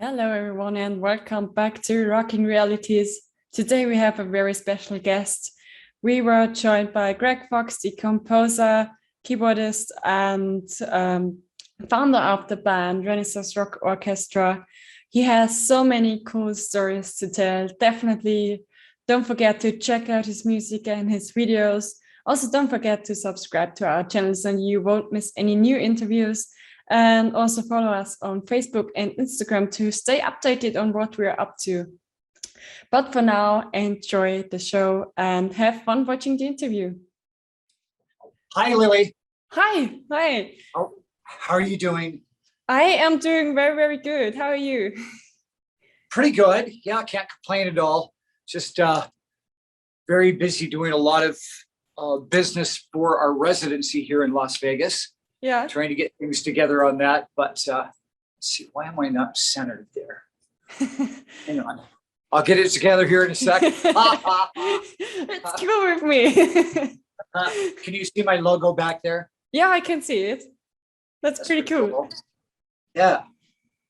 Hello, everyone, and welcome back to Rockin' Realities. Today we have a very special guest. We were joined by Gregg, the composer, keyboardist, and founder of the band Renaissance Rock Orchestra. He has so many cool stories to tell. Definitely don't forget to check out his music and his videos. Also, don't forget to subscribe to our channel so you won't miss any new interviews. And also follow us on Facebook and Instagram to stay updated on what we're up to. But for now, enjoy the show and have fun watching the interview. Hi, Lily. Hi. How are you doing? I am doing very, very good. How are you? Pretty good. Yeah, I can't complain at all. Just very busy doing a lot of business for our residency here in Las Vegas. Yeah. Trying to get things together on that. But let's see, why am I not centered there? Hang on. I'll get it together here in a second. It's cool with me. Can you see my logo back there? Yeah, I can see it. That's pretty cool. Yeah.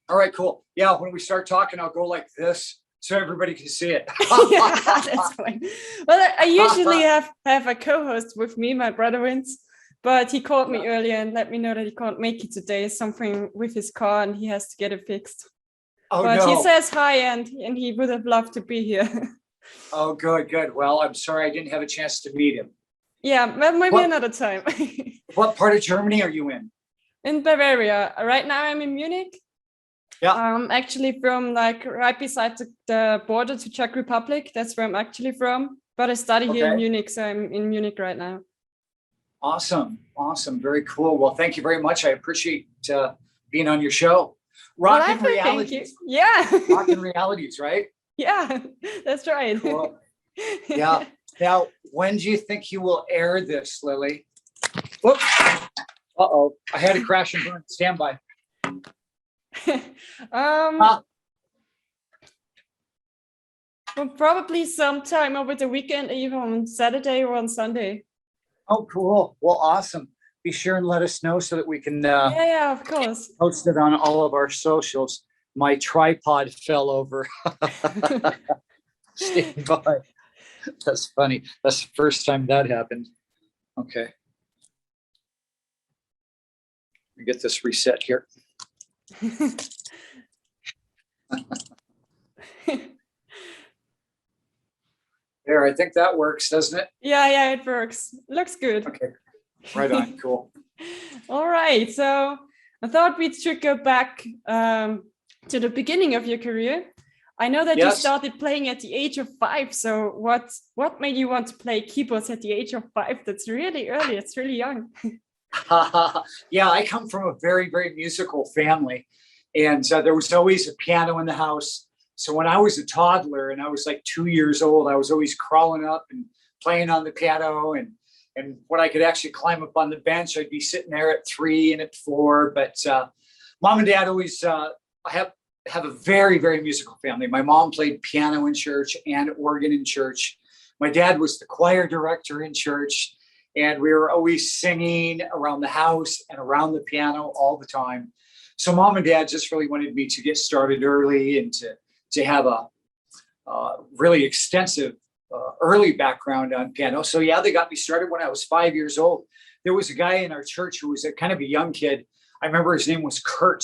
All right, cool. Yeah, when we start talking, I'll go like this so everybody can see it. Yeah, that's fine. Well, I usually have a co-host with me, my brother Vince. But he called me earlier and let me know that he can't make it today. Something with his car and he has to get it fixed. Oh, but no. He says hi and he would have loved to be here. Oh, good. Well, I'm sorry I didn't have a chance to meet him. Yeah, maybe another time. What part of Germany are you in? In Bavaria. Right now I'm in Munich. Yeah. I'm actually from like right beside the border to Czech Republic. That's where I'm actually from. But I study here in Munich, so I'm in Munich right now. Awesome. Very cool. Well, thank you very much. I appreciate being on your show. Rockin' Realities. Yeah. Rockin' Realities, right? Yeah, that's right. Cool. Yeah. Now, when do you think you will air this, Lily? Whoops. Uh-oh. I had a crash and burn. Stand by. Well, probably sometime over the weekend, either on Saturday or on Sunday. Oh, cool. Well, awesome. Be sure and let us know so that we can yeah, of course. Post it on all of our socials. My tripod fell over. Stand by. That's funny. That's the first time that happened. Okay. Let me get this reset here. There, I think that works, doesn't it? Yeah, it works. Looks good. Okay, right on. Cool. All right, so I thought we should go back to the beginning of your career. I know that you started playing at the age of 5. So what made you want to play keyboards at the age of 5? That's really early. It's really young. Yeah, I come from a very, very musical family. And there was always a piano in the house. So when I was a toddler and I was like 2 years old, I was always crawling up and playing on the piano. And when I could actually climb up on the bench, I'd be sitting there at 3 and at 4. But mom and dad always, I have a very, very musical family. My mom played piano in church and organ in church. My dad was the choir director in church. And we were always singing around the house and around the piano all the time. So mom and dad just really wanted me to get started early and to have a really extensive early background on piano. So yeah, they got me started when I was 5 years old. There was a guy in our church who was a kind of a young kid. I remember his name was Kurt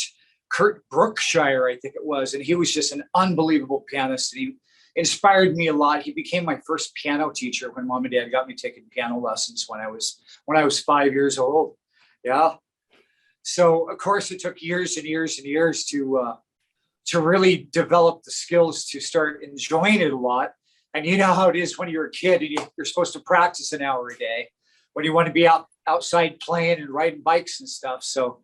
Brookshire, I think it was. And he was just an unbelievable pianist. And he inspired me a lot. He became my first piano teacher when mom and dad got me taking piano lessons when I was 5 years old. Yeah. So of course it took years and years and years to really develop the skills to start enjoying it a lot. And you know how it is when you're a kid and you're supposed to practice an hour a day when you want to be outside playing and riding bikes and stuff. So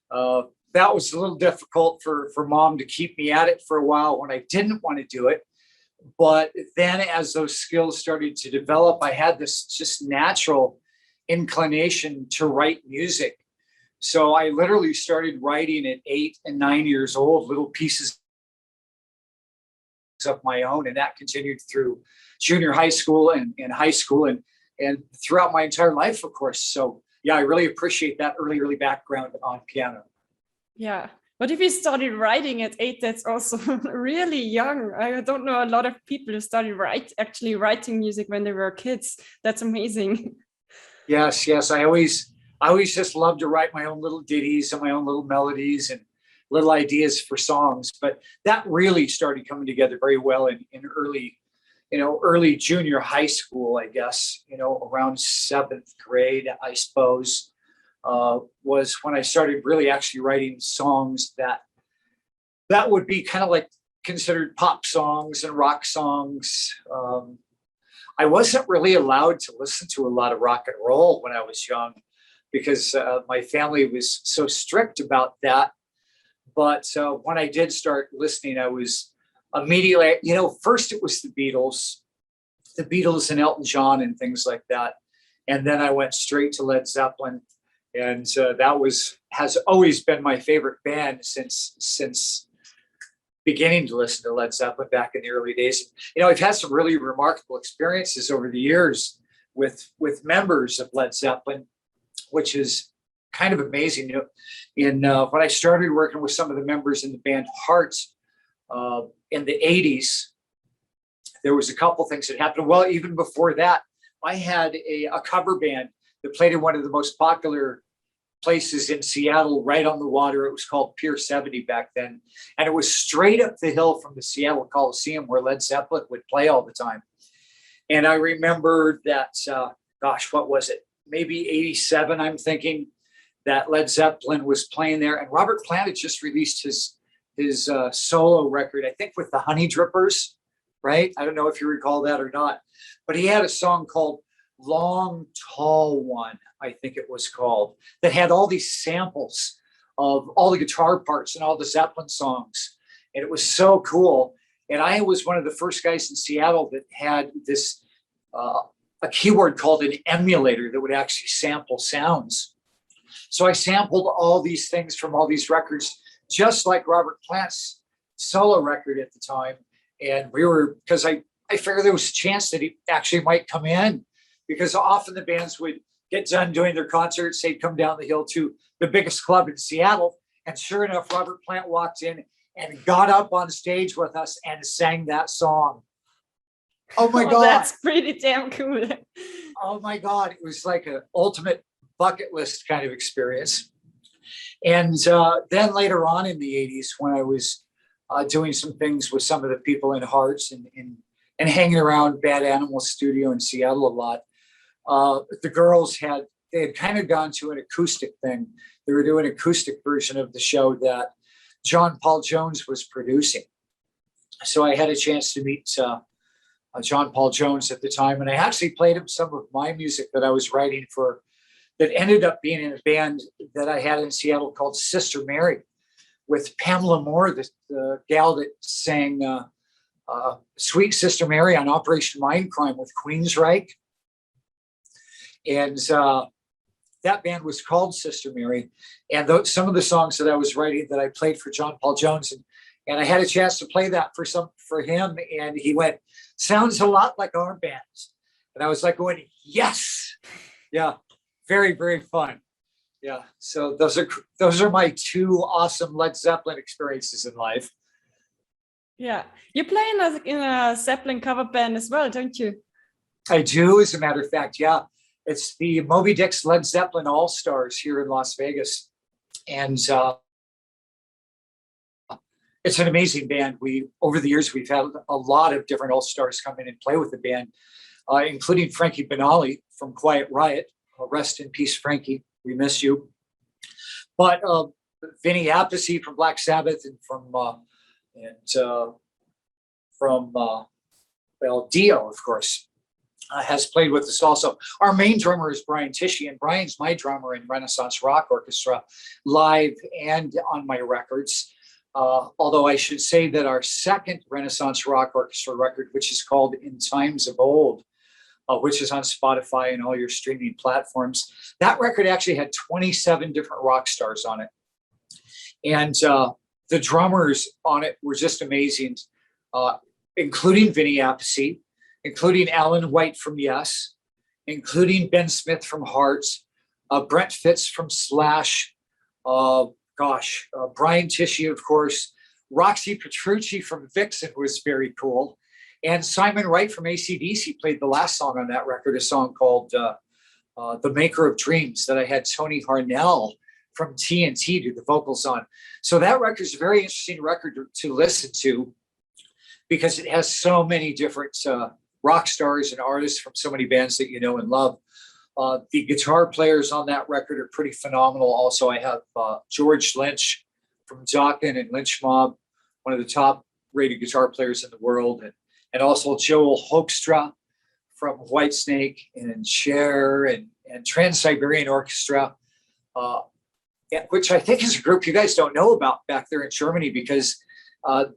that was a little difficult for mom to keep me at it for a while when I didn't want to do it. But then as those skills started to develop, I had this just natural inclination to write music. So I literally started writing at 8 and 9 years old, little pieces of my own. And that continued through junior high school and high school and throughout my entire life, of course. So yeah, I really appreciate that early background on piano. Yeah, But if you started writing at 8, that's also really young. I don't know a lot of people who started actually writing music when they were kids. That's amazing. Yes, yes. I always just loved to write my own little ditties and my own little melodies and little ideas for songs. But that really started coming together very well in early junior high school, I guess, around 7th grade, I suppose, was when I started really actually writing songs that would be kind of like considered pop songs and rock songs. I wasn't really allowed to listen to a lot of rock and roll when I was young because my family was so strict about that. But when I did start listening, I was immediately, first it was the Beatles and Elton John and things like that. And then I went straight to Led Zeppelin. And that has always been my favorite band since beginning to listen to Led Zeppelin back in the early days. I've had some really remarkable experiences over the years with members of Led Zeppelin, which is kind of amazing. When I started working with some of the members in the band Heart in the 80s, there was a couple things that happened. Well, even before that, I had a cover band that played in one of the most popular places in Seattle, right on the water. It was called Pier 70 back then. And it was straight up the hill from the Seattle Coliseum where Led Zeppelin would play all the time. And I remember that, what was it? Maybe 87, I'm thinking, that Led Zeppelin was playing there. And Robert Plant had just released his solo record, I think with the Honey Drippers, right? I don't know if you recall that or not. But he had a song called Long Tall One, I think it was called, that had all these samples of all the guitar parts and all the Zeppelin songs. And it was so cool. And I was one of the first guys in Seattle that had this, a keyboard called an emulator that would actually sample sounds. So I sampled all these things from all these records, just like Robert Plant's solo record at the time. And because I figured there was a chance that he actually might come in, because often the bands would get done doing their concerts, they'd come down the hill to the biggest club in Seattle. And sure enough, Robert Plant walked in and got up on stage with us and sang that song. Oh my God. That's pretty damn cool. Oh my God. It was like an ultimate bucket list kind of experience. And then later on in the 80s, when I was doing some things with some of the people in Hearts and hanging around Bad Animal Studio in Seattle a lot, the girls had kind of gone to an acoustic thing. They were doing an acoustic version of the show that John Paul Jones was producing. So I had a chance to meet John Paul Jones at the time, and I actually played him some of my music that I was writing that ended up being in a band that I had in Seattle called Sister Mary, with Pamela Moore, the gal that sang Sweet Sister Mary on Operation Mindcrime with Queensryche. And that band was called Sister Mary. And some of the songs that I was writing that I played for John Paul Jones, and I had a chance to play that for him. And he went, sounds a lot like our bands. And I was like going, yes. Yeah, very, very fun. Yeah. So those are my two awesome Led Zeppelin experiences in life. Yeah. You play in a Zeppelin cover band as well, don't you? I do, as a matter of fact. Yeah. It's the Moby Dick's Led Zeppelin All-Stars here in Las Vegas. And it's an amazing band. Over the years, we've had a lot of different All-Stars come in and play with the band, including Frankie Banali from Quiet Riot. Rest in peace, Frankie. We miss you. But Vinny Appice from Black Sabbath and from Dio, of course, has played with us also. Our main drummer is Brian Tichy, and Brian's my drummer in Renaissance Rock Orchestra, live and on my records. Although I should say that our second Renaissance Rock Orchestra record, which is called In Times of Old, which is on Spotify and all your streaming platforms, that record actually had 27 different rock stars on it. And the drummers on it were just amazing, including Vinny Appice, including Alan White from Yes, including Ben Smith from Hearts, Brent Fitz from Slash, Brian Tishy, of course. Roxy Petrucci from Vixen was very cool. And Simon Wright from ACDC played the last song on that record, a song called The Maker of Dreams, that I had Tony Harnell from TNT do the vocals on. So that record is a very interesting record to listen to because it has so many different rock stars and artists from so many bands that you know and love. The guitar players on that record are pretty phenomenal. Also, I have George Lynch from Dokken and Lynch Mob, one of the top rated guitar players in the world. And also Joel Hoekstra from Whitesnake and Cher and Trans-Siberian Orchestra, which I think is a group you guys don't know about back there in Germany because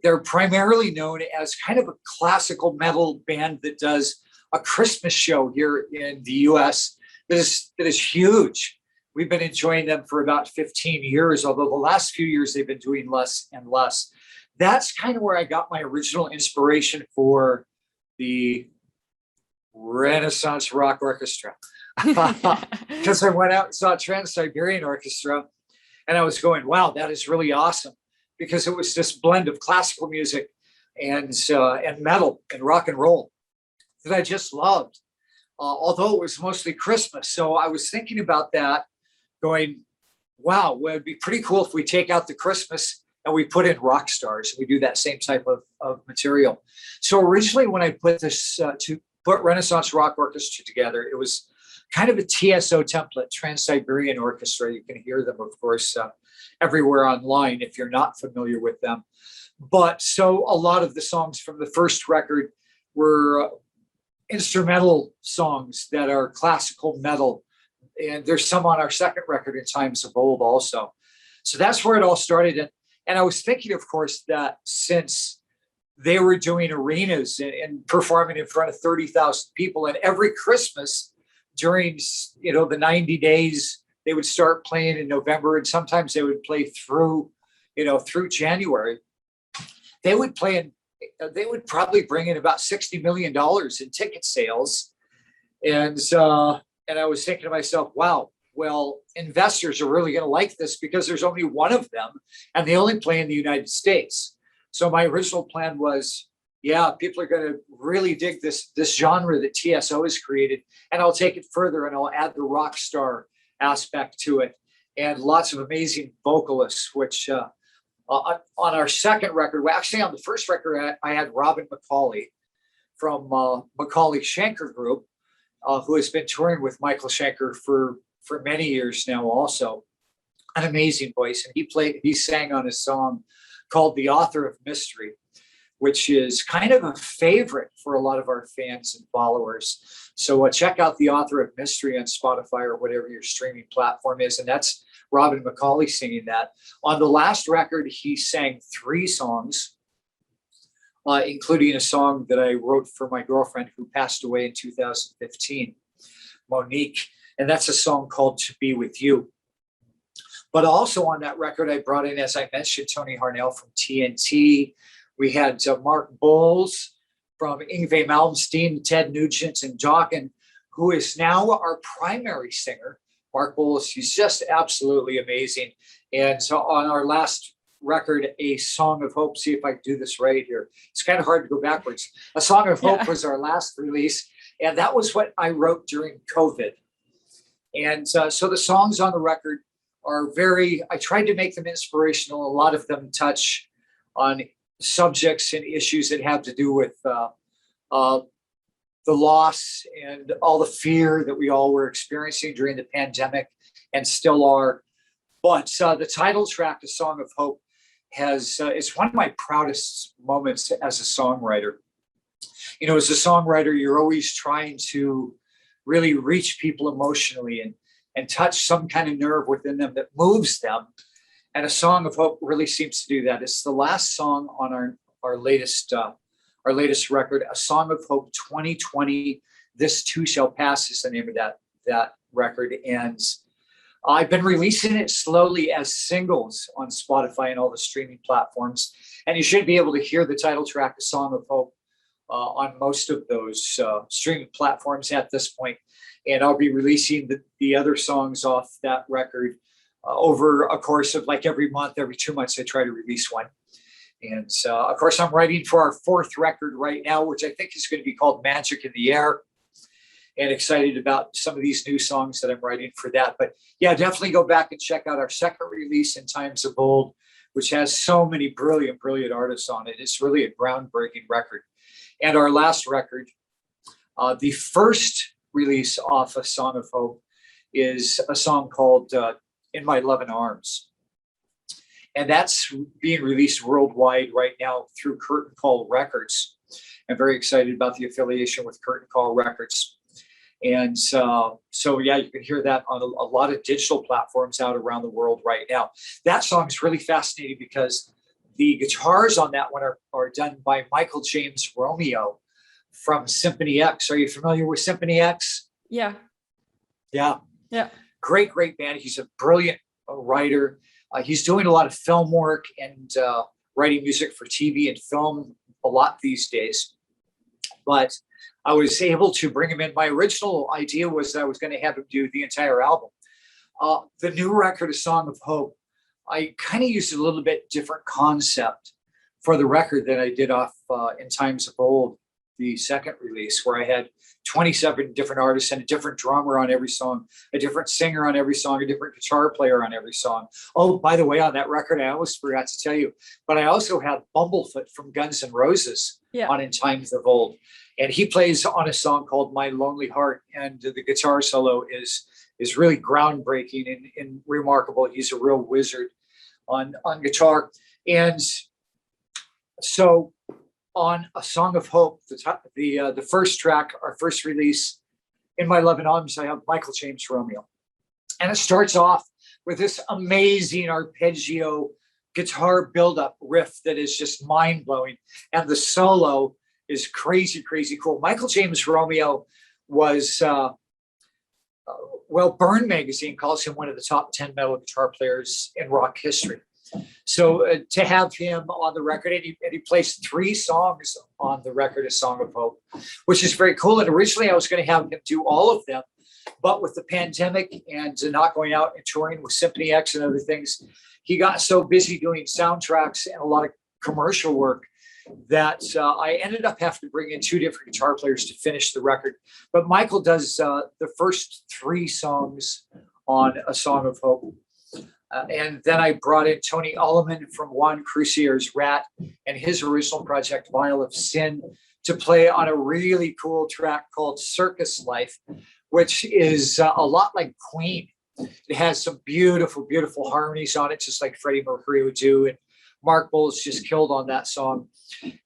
they're primarily known as kind of a classical metal band that does a Christmas show here in the US that is huge. We've been enjoying them for about 15 years, although the last few years they've been doing less and less. That's kind of where I got my original inspiration for the Renaissance Rock Orchestra. Because I went out and saw Trans-Siberian Orchestra and I was going, wow, that is really awesome. Because it was this blend of classical music and metal and rock and roll that I just loved. Although it was mostly Christmas. So I was thinking about that going, wow, well, it'd be pretty cool if we take out the Christmas and we put in rock stars. We do that same type of material. So originally when I put this, to put Renaissance Rock Orchestra together, it was kind of a TSO template, Trans-Siberian Orchestra. You can hear them, of course, everywhere online if you're not familiar with them. But so a lot of the songs from the first record were instrumental songs that are classical metal. And there's some on our second record, In Times of Old, also. So that's where it all started. And I was thinking, of course, that since they were doing arenas and performing in front of 30,000 people, and every Christmas during, the 90 days, they would start playing in November, and sometimes they would play through January. They would probably bring in about $60 million in ticket sales. And I was thinking to myself, wow, well, investors are really going to like this because there's only one of them and they only play in the United States. So my original plan was, yeah, people are going to really dig this genre that TSO has created, and I'll take it further and I'll add the rock star aspect to it and lots of amazing vocalists, which on our second record, well, actually on the first record, I had Robin McAuley from McAuley Schenker Group, who has been touring with Michael Schenker for many years now also. An amazing voice. And he sang on a song called The Author of Mystery, which is kind of a favorite for a lot of our fans and followers. So check out The Author of Mystery on Spotify or whatever your streaming platform is. And that's Robin McAuley singing that. On the last record, he sang 3 songs, including a song that I wrote for my girlfriend who passed away in 2015, Monique. And that's a song called To Be With You. But also on that record, I brought in, as I mentioned, Tony Harnell from TNT. We had Mark Bowles from Yngwie Malmsteen, Ted Nugent, and Dokken, who is now our primary singer. Mark Bowles, he's just absolutely amazing. And so on our last record, A Song of Hope, see if I can do this right here. It's kind of hard to go backwards. A Song of Hope was our last release. And that was what I wrote during COVID. And so the songs on the record are I tried to make them inspirational. A lot of them touch on subjects and issues that have to do with the loss and all the fear that we all were experiencing during the pandemic and still are. But the title track, A Song of Hope, it's one of my proudest moments as a songwriter. As a songwriter, you're always trying to really reach people emotionally and touch some kind of nerve within them that moves them. And A Song of Hope really seems to do that. It's the last song on our latest record, A Song of Hope 2020. This Too Shall Pass is the name of that record. And I've been releasing it slowly as singles on Spotify and all the streaming platforms. And you should be able to hear the title track, A Song of Hope, on most of those streaming platforms at this point. And I'll be releasing the other songs off that record over a course of like every month, every 2 months, I try to release one. And of course, I'm writing for our 4th record right now, which I think is going to be called Magic in the Air. And excited about some of these new songs that I'm writing for that. But yeah, definitely go back and check out our 2nd release, In Times of Old, which has so many brilliant, brilliant artists on it. It's really a groundbreaking record. And our last record, the first release off A Song of Hope, is a song called In My Loving Arms. And that's being released worldwide right now through Curtain Call Records. I'm very excited about the affiliation with Curtain Call Records. And so, yeah, you can hear that on a lot of digital platforms out around the world right now. That song is really fascinating because the guitars on that one are done by Michael James Romeo from Symphony X. Are you familiar with Symphony X? Yeah. Yeah. Yeah. Great, great band. He's a brilliant writer. He's doing a lot of film work and writing music for TV and film a lot these days. But I was able to bring him in. My original idea was that I was going to have him do the entire album. The new record, A Song of Hope, I kind of used a little bit different concept for the record than I did off In Times of Old, the 2nd release, where I had 27 different artists and a different drummer on every song, a different singer on every song, a different guitar player on every song. Oh, by the way, on that record, I almost forgot to tell you, but I also have Bumblefoot from Guns N' Roses on In Times of Old. And he plays on a song called My Lonely Heart. And the guitar solo is really groundbreaking and remarkable. He's a real wizard on guitar. And so on A Song of Hope, the first track, our first release, In My Loving Arms, I have Michael James Romeo. And it starts off with this amazing arpeggio guitar buildup riff that is just mind-blowing. And the solo is crazy, crazy cool. Michael James Romeo was, Burn Magazine calls him one of the top 10 metal guitar players in rock history. So to have him on the record, and he plays 3 songs on the record, A Song of Hope, which is very cool. And originally I was going to have him do all of them, but with the pandemic and not going out and touring with Symphony X and other things, he got so busy doing soundtracks and a lot of commercial work that I ended up having to bring in 2 different guitar players to finish the record. But Michael does the first 3 songs on A Song of Hope. And then I brought in Tony Alleman from Juan Crucier's Rat and his original project, Vial of Sin, to play on a really cool track called Circus Life, which is a lot like Queen. It has some beautiful, beautiful harmonies on it, just like Freddie Mercury would do. And Mark Bowles just killed on that song.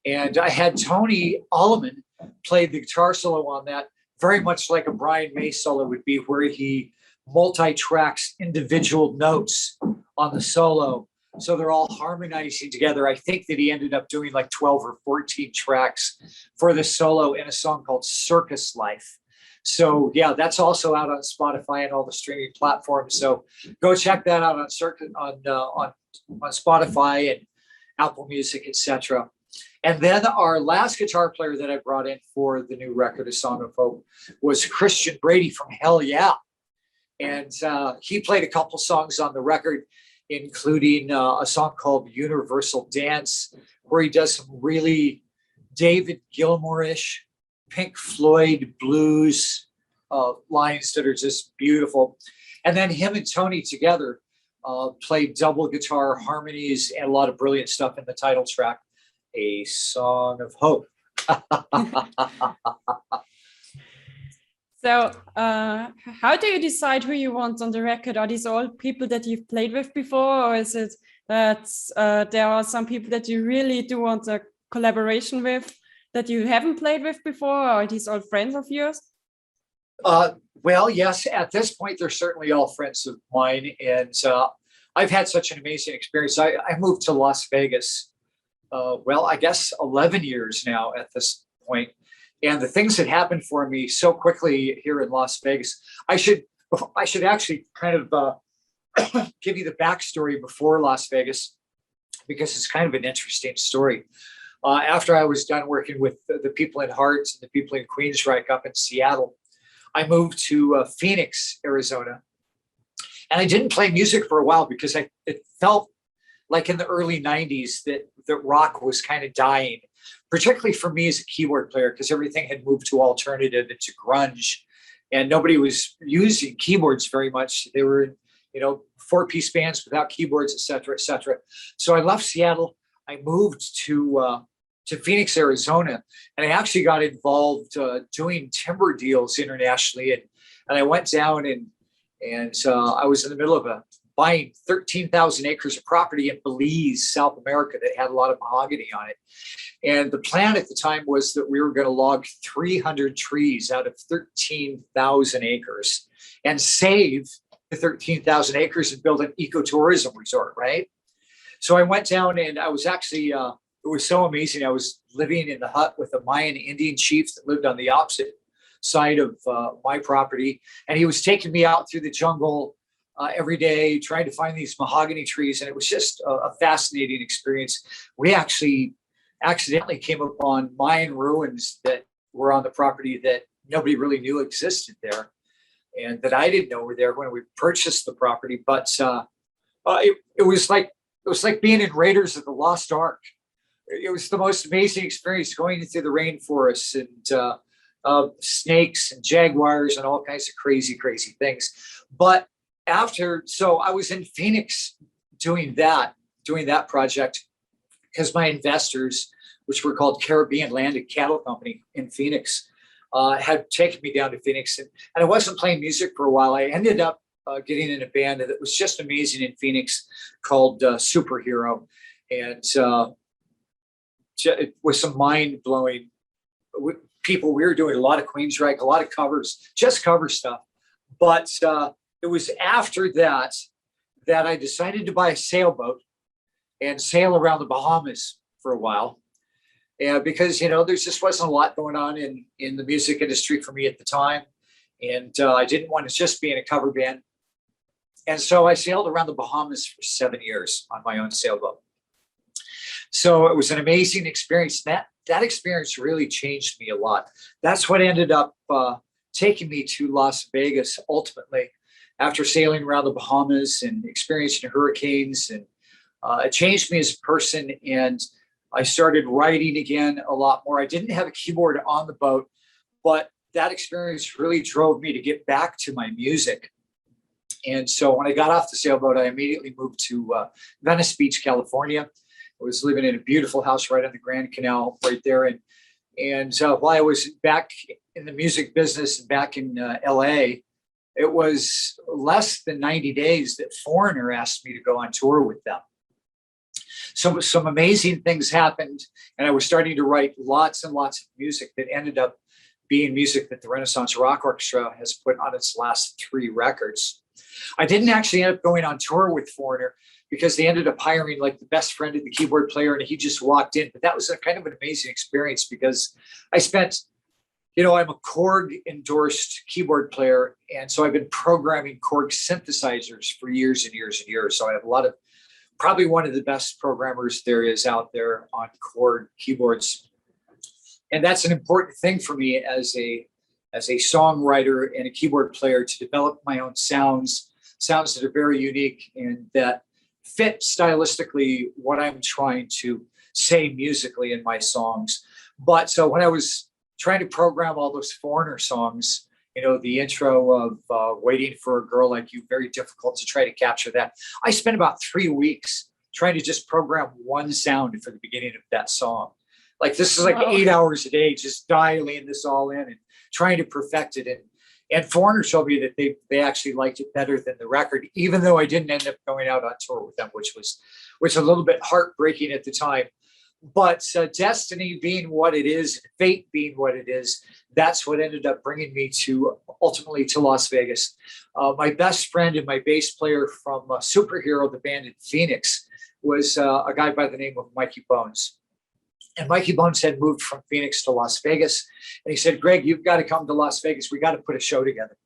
And I had Tony Alleman play the guitar solo on that, very much like a Brian May solo would be, where he multi-tracks individual notes on the solo. So they're all harmonizing together. I think that he ended up doing like 12 or 14 tracks for the solo in a song called Circus Life. So yeah, that's also out on Spotify and all the streaming platforms. So go check that out on Spotify and Apple Music, etc. And then our last guitar player that I brought in for the new record, A Song of Hope, was Christian Brady from Hell Yeah. And he played a couple songs on the record, including a song called Universal Dance, where he does some really David Gilmour-ish, Pink Floyd blues lines that are just beautiful. And then him and Tony together played double guitar harmonies and a lot of brilliant stuff in the title track, A Song of Hope. So how do you decide who you want on the record? Are these all people that you've played with before, or is it that there are some people that you really do want a collaboration with that you haven't played with before, or are these all friends of yours? Well, yes, at this point, they're certainly all friends of mine. And I've had such an amazing experience. I moved to Las Vegas, I guess 11 years now at this point. And the things that happened for me so quickly here in Las Vegas, I should actually kind of give you the backstory before Las Vegas, because it's kind of an interesting story. After I was done working with the people in Hearts and the people in Queensryche up in Seattle, I moved to Phoenix, Arizona. And I didn't play music for a while because it felt like in the early 90s that rock was kind of dying, particularly for me as a keyboard player, because everything had moved to alternative and to grunge, and nobody was using keyboards very much. They were, you know, 4-piece bands without keyboards, et cetera, et cetera. So I left Seattle. I moved to Phoenix, Arizona, and I actually got involved doing timber deals internationally. And I went down and I was in the middle of buying 13,000 acres of property in Belize, South America, that had a lot of mahogany on it. And the plan at the time was that we were going to log 300 trees out of 13,000 acres and save the 13,000 acres and build an ecotourism resort, right? So I went down and I was actually, it was so amazing. I was living in the hut with a Mayan Indian chief that lived on the opposite side of my property. And he was taking me out through the jungle every day, trying to find these mahogany trees. And it was just a fascinating experience. We actually accidentally came upon Mayan ruins that were on the property that nobody really knew existed there, and that I didn't know were there when we purchased the property. But it was like being in Raiders of the Lost Ark. It was the most amazing experience, going through the rainforests and snakes and jaguars and all kinds of crazy things. But so I was in Phoenix doing that project because my investors, which were called Caribbean Land and Cattle Company in Phoenix, had taken me down to Phoenix. And I wasn't playing music for a while. I ended up getting in a band that was just amazing in Phoenix called Superhero. And it was some mind-blowing people. We were doing a lot of Queensryche, a lot of covers, just cover stuff. But it was after that I decided to buy a sailboat and sail around the Bahamas for a while. Because, you know, there just wasn't a lot going on in the music industry for me at the time. And I didn't want to just be in a cover band. And so I sailed around the Bahamas for 7 years on my own sailboat. So it was an amazing experience. That experience really changed me a lot. That's what ended up taking me to Las Vegas ultimately, after sailing around the Bahamas and experiencing hurricanes. And it changed me as a person. And I started writing again a lot more. I didn't have a keyboard on the boat, but that experience really drove me to get back to my music. And so when I got off the sailboat, I immediately moved to Venice Beach, California. I was living in a beautiful house right on the Grand Canal right there. And while I was back in the music business and back in LA, it was less than 90 days that Foreigner asked me to go on tour with them. So some amazing things happened, and I was starting to write lots and lots of music that ended up being music that the Renaissance Rock Orchestra has put on its last 3 records. I didn't actually end up going on tour with Foreigner because they ended up hiring like the best friend of the keyboard player, and he just walked in. But that was a kind of an amazing experience because I spent, you know, I'm a Korg endorsed keyboard player. And so I've been programming Korg synthesizers for years and years and years. So I have a lot of, probably one of the best programmers there is out there on Korg keyboards. And that's an important thing for me as a songwriter and a keyboard player, to develop my own sounds that are very unique and that fit stylistically what I'm trying to say musically in my songs. But so when I was trying to program all those Foreigner songs, you know, the intro of Waiting for a Girl Like You, very difficult to try to capture that. I spent about 3 weeks trying to just program one sound for the beginning of that song. Like, this is like 8 hours a day, just dialing this all in and trying to perfect it. And Foreigner told me that they actually liked it better than the record, even though I didn't end up going out on tour with them, which was a little bit heartbreaking at the time. But destiny being what it is, fate being what it is, that's what ended up bringing me ultimately to Las Vegas. My best friend and my bass player from Superhero, the band in Phoenix, was a guy by the name of Mikey Bones. And Mikey Bones had moved from Phoenix to Las Vegas. And he said, Greg, you've got to come to Las Vegas. We got to put a show together.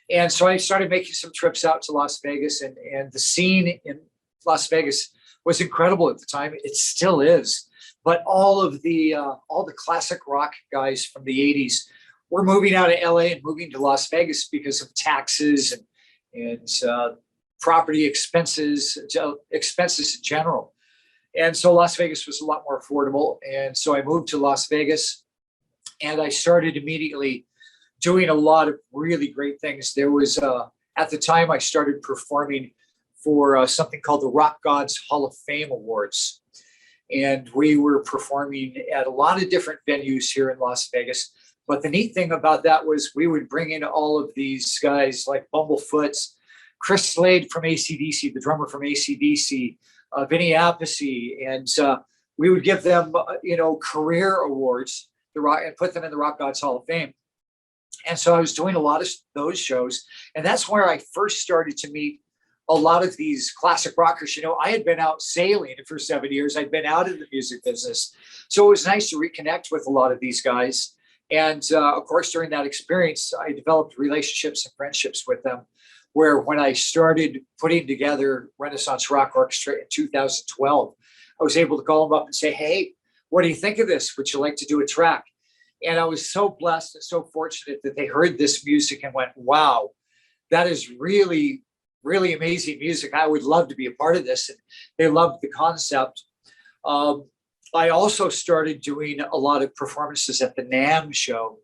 And so I started making some trips out to Las Vegas, and the scene in Las Vegas was incredible at the time. It still is. But all the classic rock guys from the 80s were moving out of LA and moving to Las Vegas because of taxes and property expenses in general. And so Las Vegas was a lot more affordable. And so I moved to Las Vegas, and I started immediately doing a lot of really great things. There was, at the time, I started performing for something called the Rock Gods Hall of Fame Awards. And we were performing at a lot of different venues here in Las Vegas. But the neat thing about that was we would bring in all of these guys like Bumblefoot's, Chris Slade from ACDC, the drummer from ACDC, Vinny Appice, and we would give them, career awards and put them in the Rock Gods Hall of Fame. And so I was doing a lot of those shows, and that's where I first started to meet a lot of these classic rockers. I had been out sailing for 7 years. I'd been out in the music business. So it was nice to reconnect with a lot of these guys. And of course, during that experience, I developed relationships and friendships with them, where when I started putting together Renaissance Rock Orchestra in 2012, I was able to call them up and say, hey, what do you think of this? Would you like to do a track? And I was so blessed and so fortunate that they heard this music and went, wow, that is really, really amazing music. I would love to be a part of this. And they loved the concept. I also started doing a lot of performances at the NAMM Show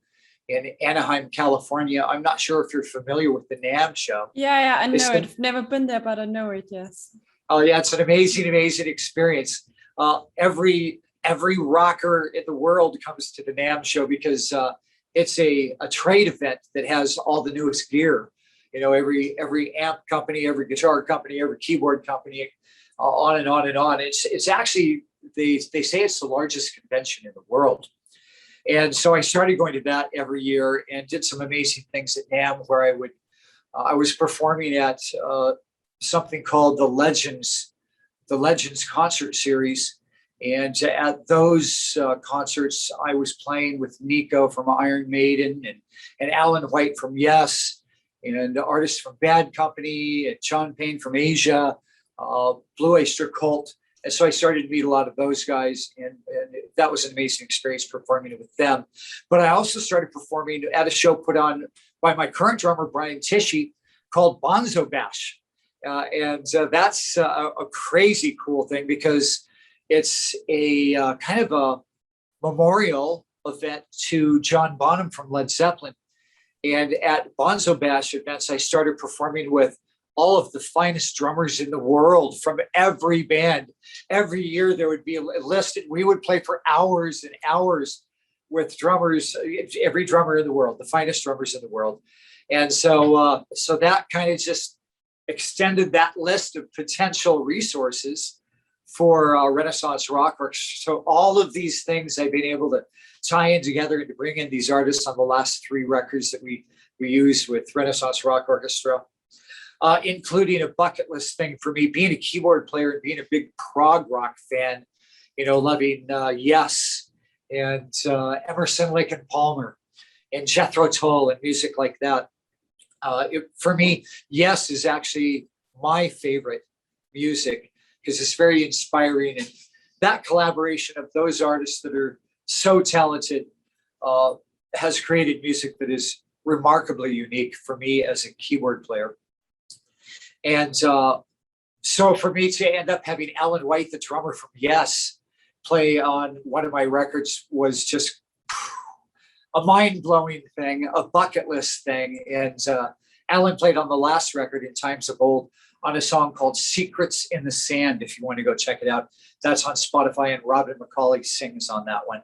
in Anaheim, California. I'm not sure if you're familiar with the NAMM Show. Yeah, I know it. I've never been there, but I know it, yes. Oh, yeah, it's an amazing, amazing experience. Every rocker in the world comes to the NAMM Show because it's a trade event that has all the newest gear. Every amp company, every guitar company, every keyboard company, on and on and on. It's actually, they say it's the largest convention in the world. And so I started going to that every year and did some amazing things at NAMM, where I was performing at something called the Legends concert series. And at those concerts, I was playing with Nico from Iron Maiden and Alan White from Yes, and artists from Bad Company, and John Payne from Asia, Blue Oyster Cult. And so I started to meet a lot of those guys, and that was an amazing experience performing with them. But I also started performing at a show put on by my current drummer, Brian Tishy, called Bonzo Bash. And that's a crazy cool thing, because it's a kind of a memorial event to John Bonham from Led Zeppelin. And at Bonzo Bash events, I started performing with all of the finest drummers in the world from every band. Every year there would be a list, and we would play for hours and hours with drummers, every drummer in the world, the finest drummers in the world. And so that kind of just extended that list of potential resources for Renaissance Rock Orchestra. So all of these things I've been able to tie in together and to bring in these artists on the last 3 records that we used with Renaissance Rock Orchestra. Including a bucket list thing for me, being a keyboard player and being a big prog rock fan, loving Yes and Emerson, Lake and Palmer and Jethro Tull and music like that. For me, Yes is actually my favorite music because it's very inspiring. And that collaboration of those artists that are so talented has created music that is remarkably unique for me as a keyboard player. And so for me to end up having Alan White, the drummer from Yes, play on one of my records was just a mind-blowing thing, a bucket list thing. And Alan played on the last record, In Times of Old, on a song called Secrets in the Sand, if you want to go check it out. That's on Spotify, and Robin McCauley sings on that one.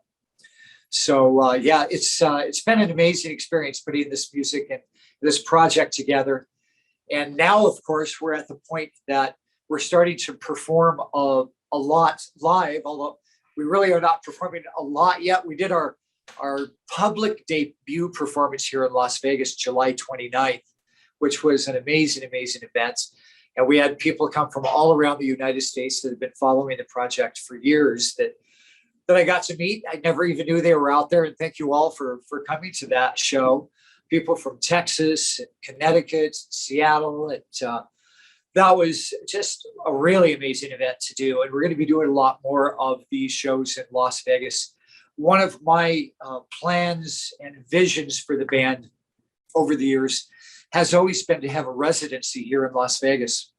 So it's been an amazing experience putting this music and this project together. And now, of course, we're at the point that we're starting to perform a lot live, although we really are not performing a lot yet. We did our public debut performance here in Las Vegas, July 29th, which was an amazing, amazing event. And we had people come from all around the United States that have been following the project for years that I got to meet. I never even knew they were out there. And thank you all for coming to that show. People from Texas, and Connecticut, Seattle. And that was just a really amazing event to do. And we're going to be doing a lot more of these shows in Las Vegas. One of my plans and visions for the band over the years has always been to have a residency here in Las Vegas.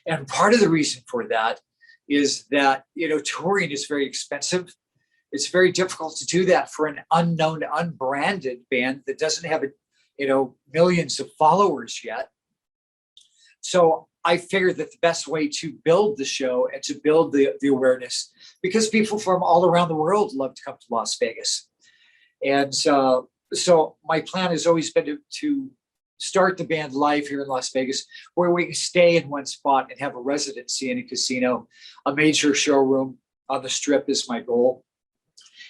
And part of the reason for that is that, touring is very expensive. It's very difficult to do that for an unknown, unbranded band that doesn't have, millions of followers yet. So I figured that the best way to build the show and to build the awareness, because people from all around the world love to come to Las Vegas. And so my plan has always been to start the band live here in Las Vegas, where we can stay in one spot and have a residency in a casino. A major showroom on the Strip is my goal.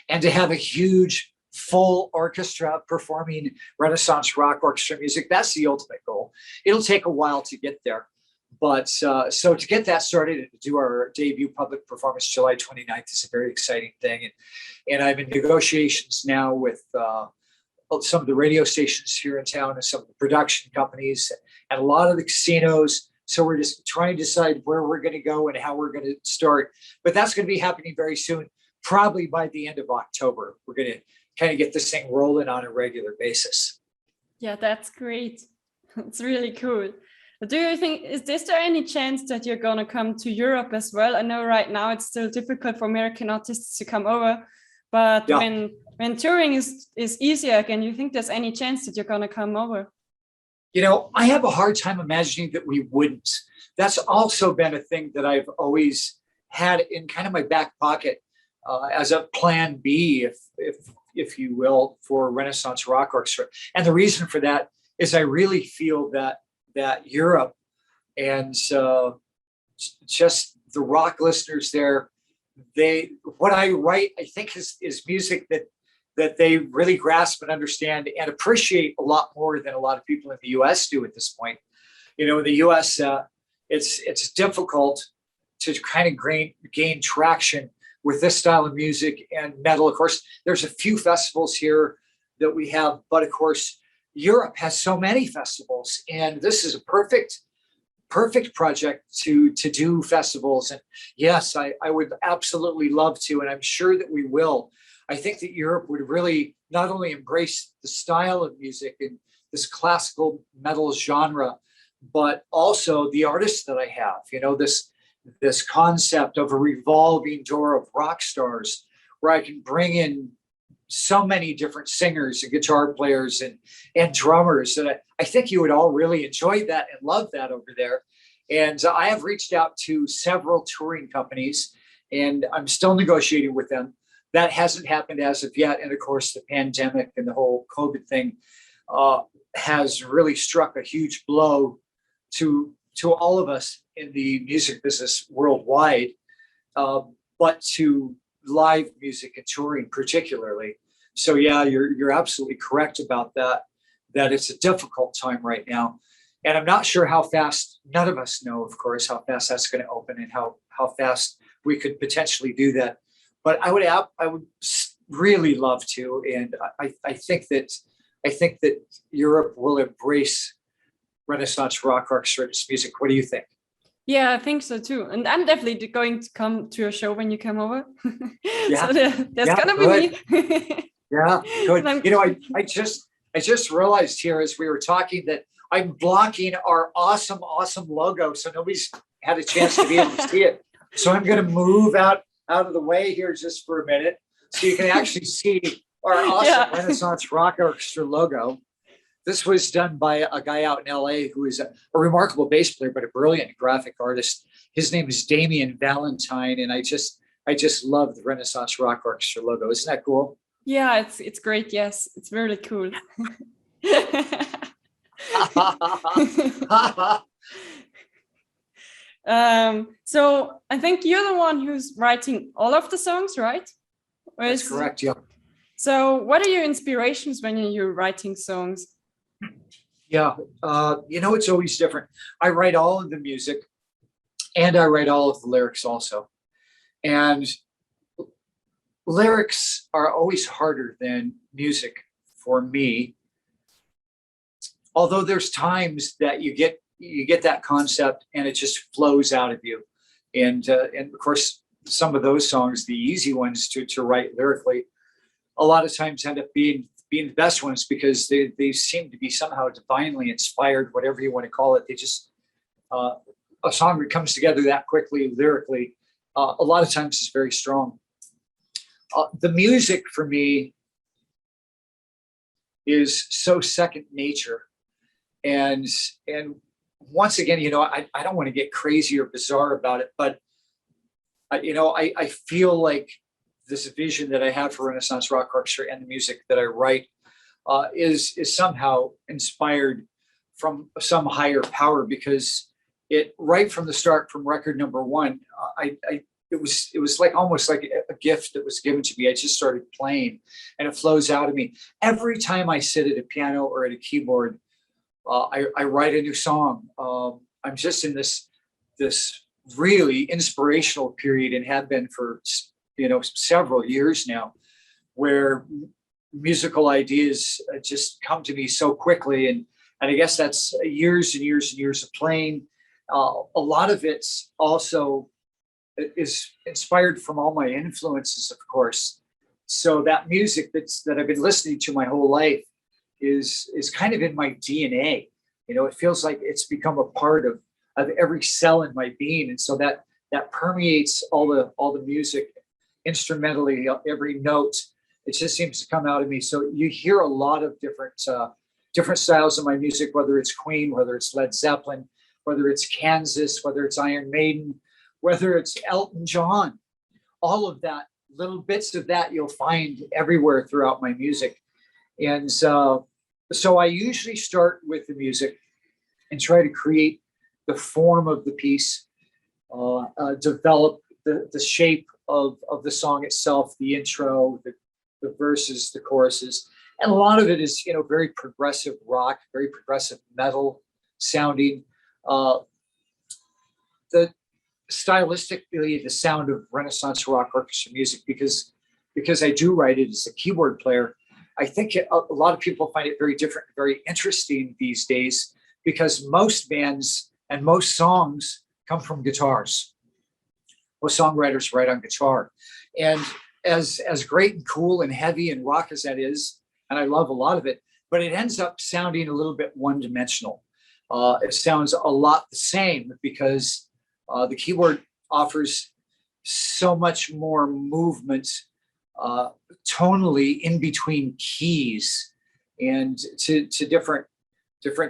And to have a huge full orchestra performing Renaissance rock orchestra music, that's the ultimate goal. It'll take a while to get there. But so to get that started and to do our debut public performance July 29th is a very exciting thing. And I'm in negotiations now with some of the radio stations here in town and some of the production companies and a lot of the casinos. So we're just trying to decide where we're going to go and how we're going to start. But that's going to be happening very soon, probably by the end of October. We're going to kind of get this thing rolling on a regular basis. Yeah, that's great. It's really cool. Do you think, is there any chance that you're going to come to Europe as well? I know right now it's still difficult for American artists to come over, but yeah, when touring is easier again, you think there's any chance that you're going to come over? I have a hard time imagining that we wouldn't. That's also been a thing that I've always had in kind of my back pocket as a plan B, if you will, for Renaissance Rock Orchestra. And the reason for that is I really feel that Europe and just the rock listeners there, what I write, I think is music that they really grasp and understand and appreciate a lot more than a lot of people in the US do at this point. In the US, it's difficult to kind of gain traction with this style of music and metal. Of course, there's a few festivals here that we have, but of course, Europe has so many festivals, and this is a perfect project to do festivals. And yes, I would absolutely love to, and I'm sure that we will. I think that Europe would really not only embrace the style of music and this classical metal genre, but also the artists that I have. This concept of a revolving door of rock stars, where I can bring in so many different singers and guitar players and drummers. And I think you would all really enjoy that and love that over there. And I have reached out to several touring companies, and I'm still negotiating with them. That hasn't happened as of yet. And of course, the pandemic and the whole COVID thing has really struck a huge blow to all of us in the music business worldwide, but to live music and touring particularly. So yeah, you're absolutely correct about that it's a difficult time right now. And I'm not sure how fast, none of us know, of course, how fast that's going to open and how fast we could potentially do that. But I would really love to. And I think that Europe will embrace Renaissance Rock Orchestra music. What do you think? Yeah, I think so too. And I'm definitely going to come to a show when you come over. Yeah. So there's gonna be me. Yeah, good. I just realized here as we were talking that I'm blocking our awesome logo, so nobody's had a chance to be able to see it. So I'm going to move out of the way here just for a minute, so you can actually see our awesome Renaissance Rock Orchestra logo. This was done by a guy out in LA who is a remarkable bass player, but a brilliant graphic artist. His name is Damian Valentine, and I just love the Renaissance Rock Orchestra logo. Isn't that cool? Yeah, it's great. Yes, it's really cool. So I think you're the one who's writing all of the songs, right? That's correct. Yeah. So what are your inspirations when you're writing songs? Yeah, it's always different. I write all of the music, and I write all of the lyrics also. And lyrics are always harder than music for me. Although there's times that you get that concept and it just flows out of you. And of course, some of those songs, the easy ones to write lyrically, a lot of times end up being being the best ones because they seem to be somehow divinely inspired, whatever you want to call it. They just, a song that comes together that quickly lyrically, a lot of times is very strong. The music for me is so second nature. And once again, you know, I don't want to get crazy or bizarre about it, but you know, I feel like this vision that I have for Renaissance Rock Orchestra and the music that I write is somehow inspired from some higher power, because it right from the start, from record number one, it was like almost like a gift that was given to me. I just started playing, and it flows out of me every time I sit at a piano or at a keyboard. I write a new song. I'm just in this really inspirational period, and have been for, you know, several years now, where musical ideas just come to me so quickly. And I guess that's years and years and years of playing. A lot of it's also is inspired from all my influences, of course. So that music that I've been listening to my whole life is kind of in my DNA. You know, it feels like it's become a part of every cell in my being. And so that permeates all the music instrumentally, every note. It just seems to come out of me. So you hear a lot of different styles of my music, whether it's Queen, whether it's Led Zeppelin, whether it's Kansas, whether it's Iron Maiden, whether it's Elton John. All of that, little bits of that you'll find everywhere throughout my music. And so I usually start with the music and try to create the form of the piece, develop the shape of the song itself, the intro, the verses, the choruses. And a lot of it is, you know, very progressive rock, very progressive metal sounding. The stylistically, the sound of Renaissance Rock Orchestra music, because I do write it as a keyboard player, I think a lot of people find it very different, very interesting these days, because most bands and most songs come from guitars. Most songwriters write on guitar. And as great and cool and heavy and rock as that is, and I love a lot of it, but it ends up sounding a little bit one-dimensional. It sounds a lot the same because the keyboard offers so much more movement tonally in between keys and to different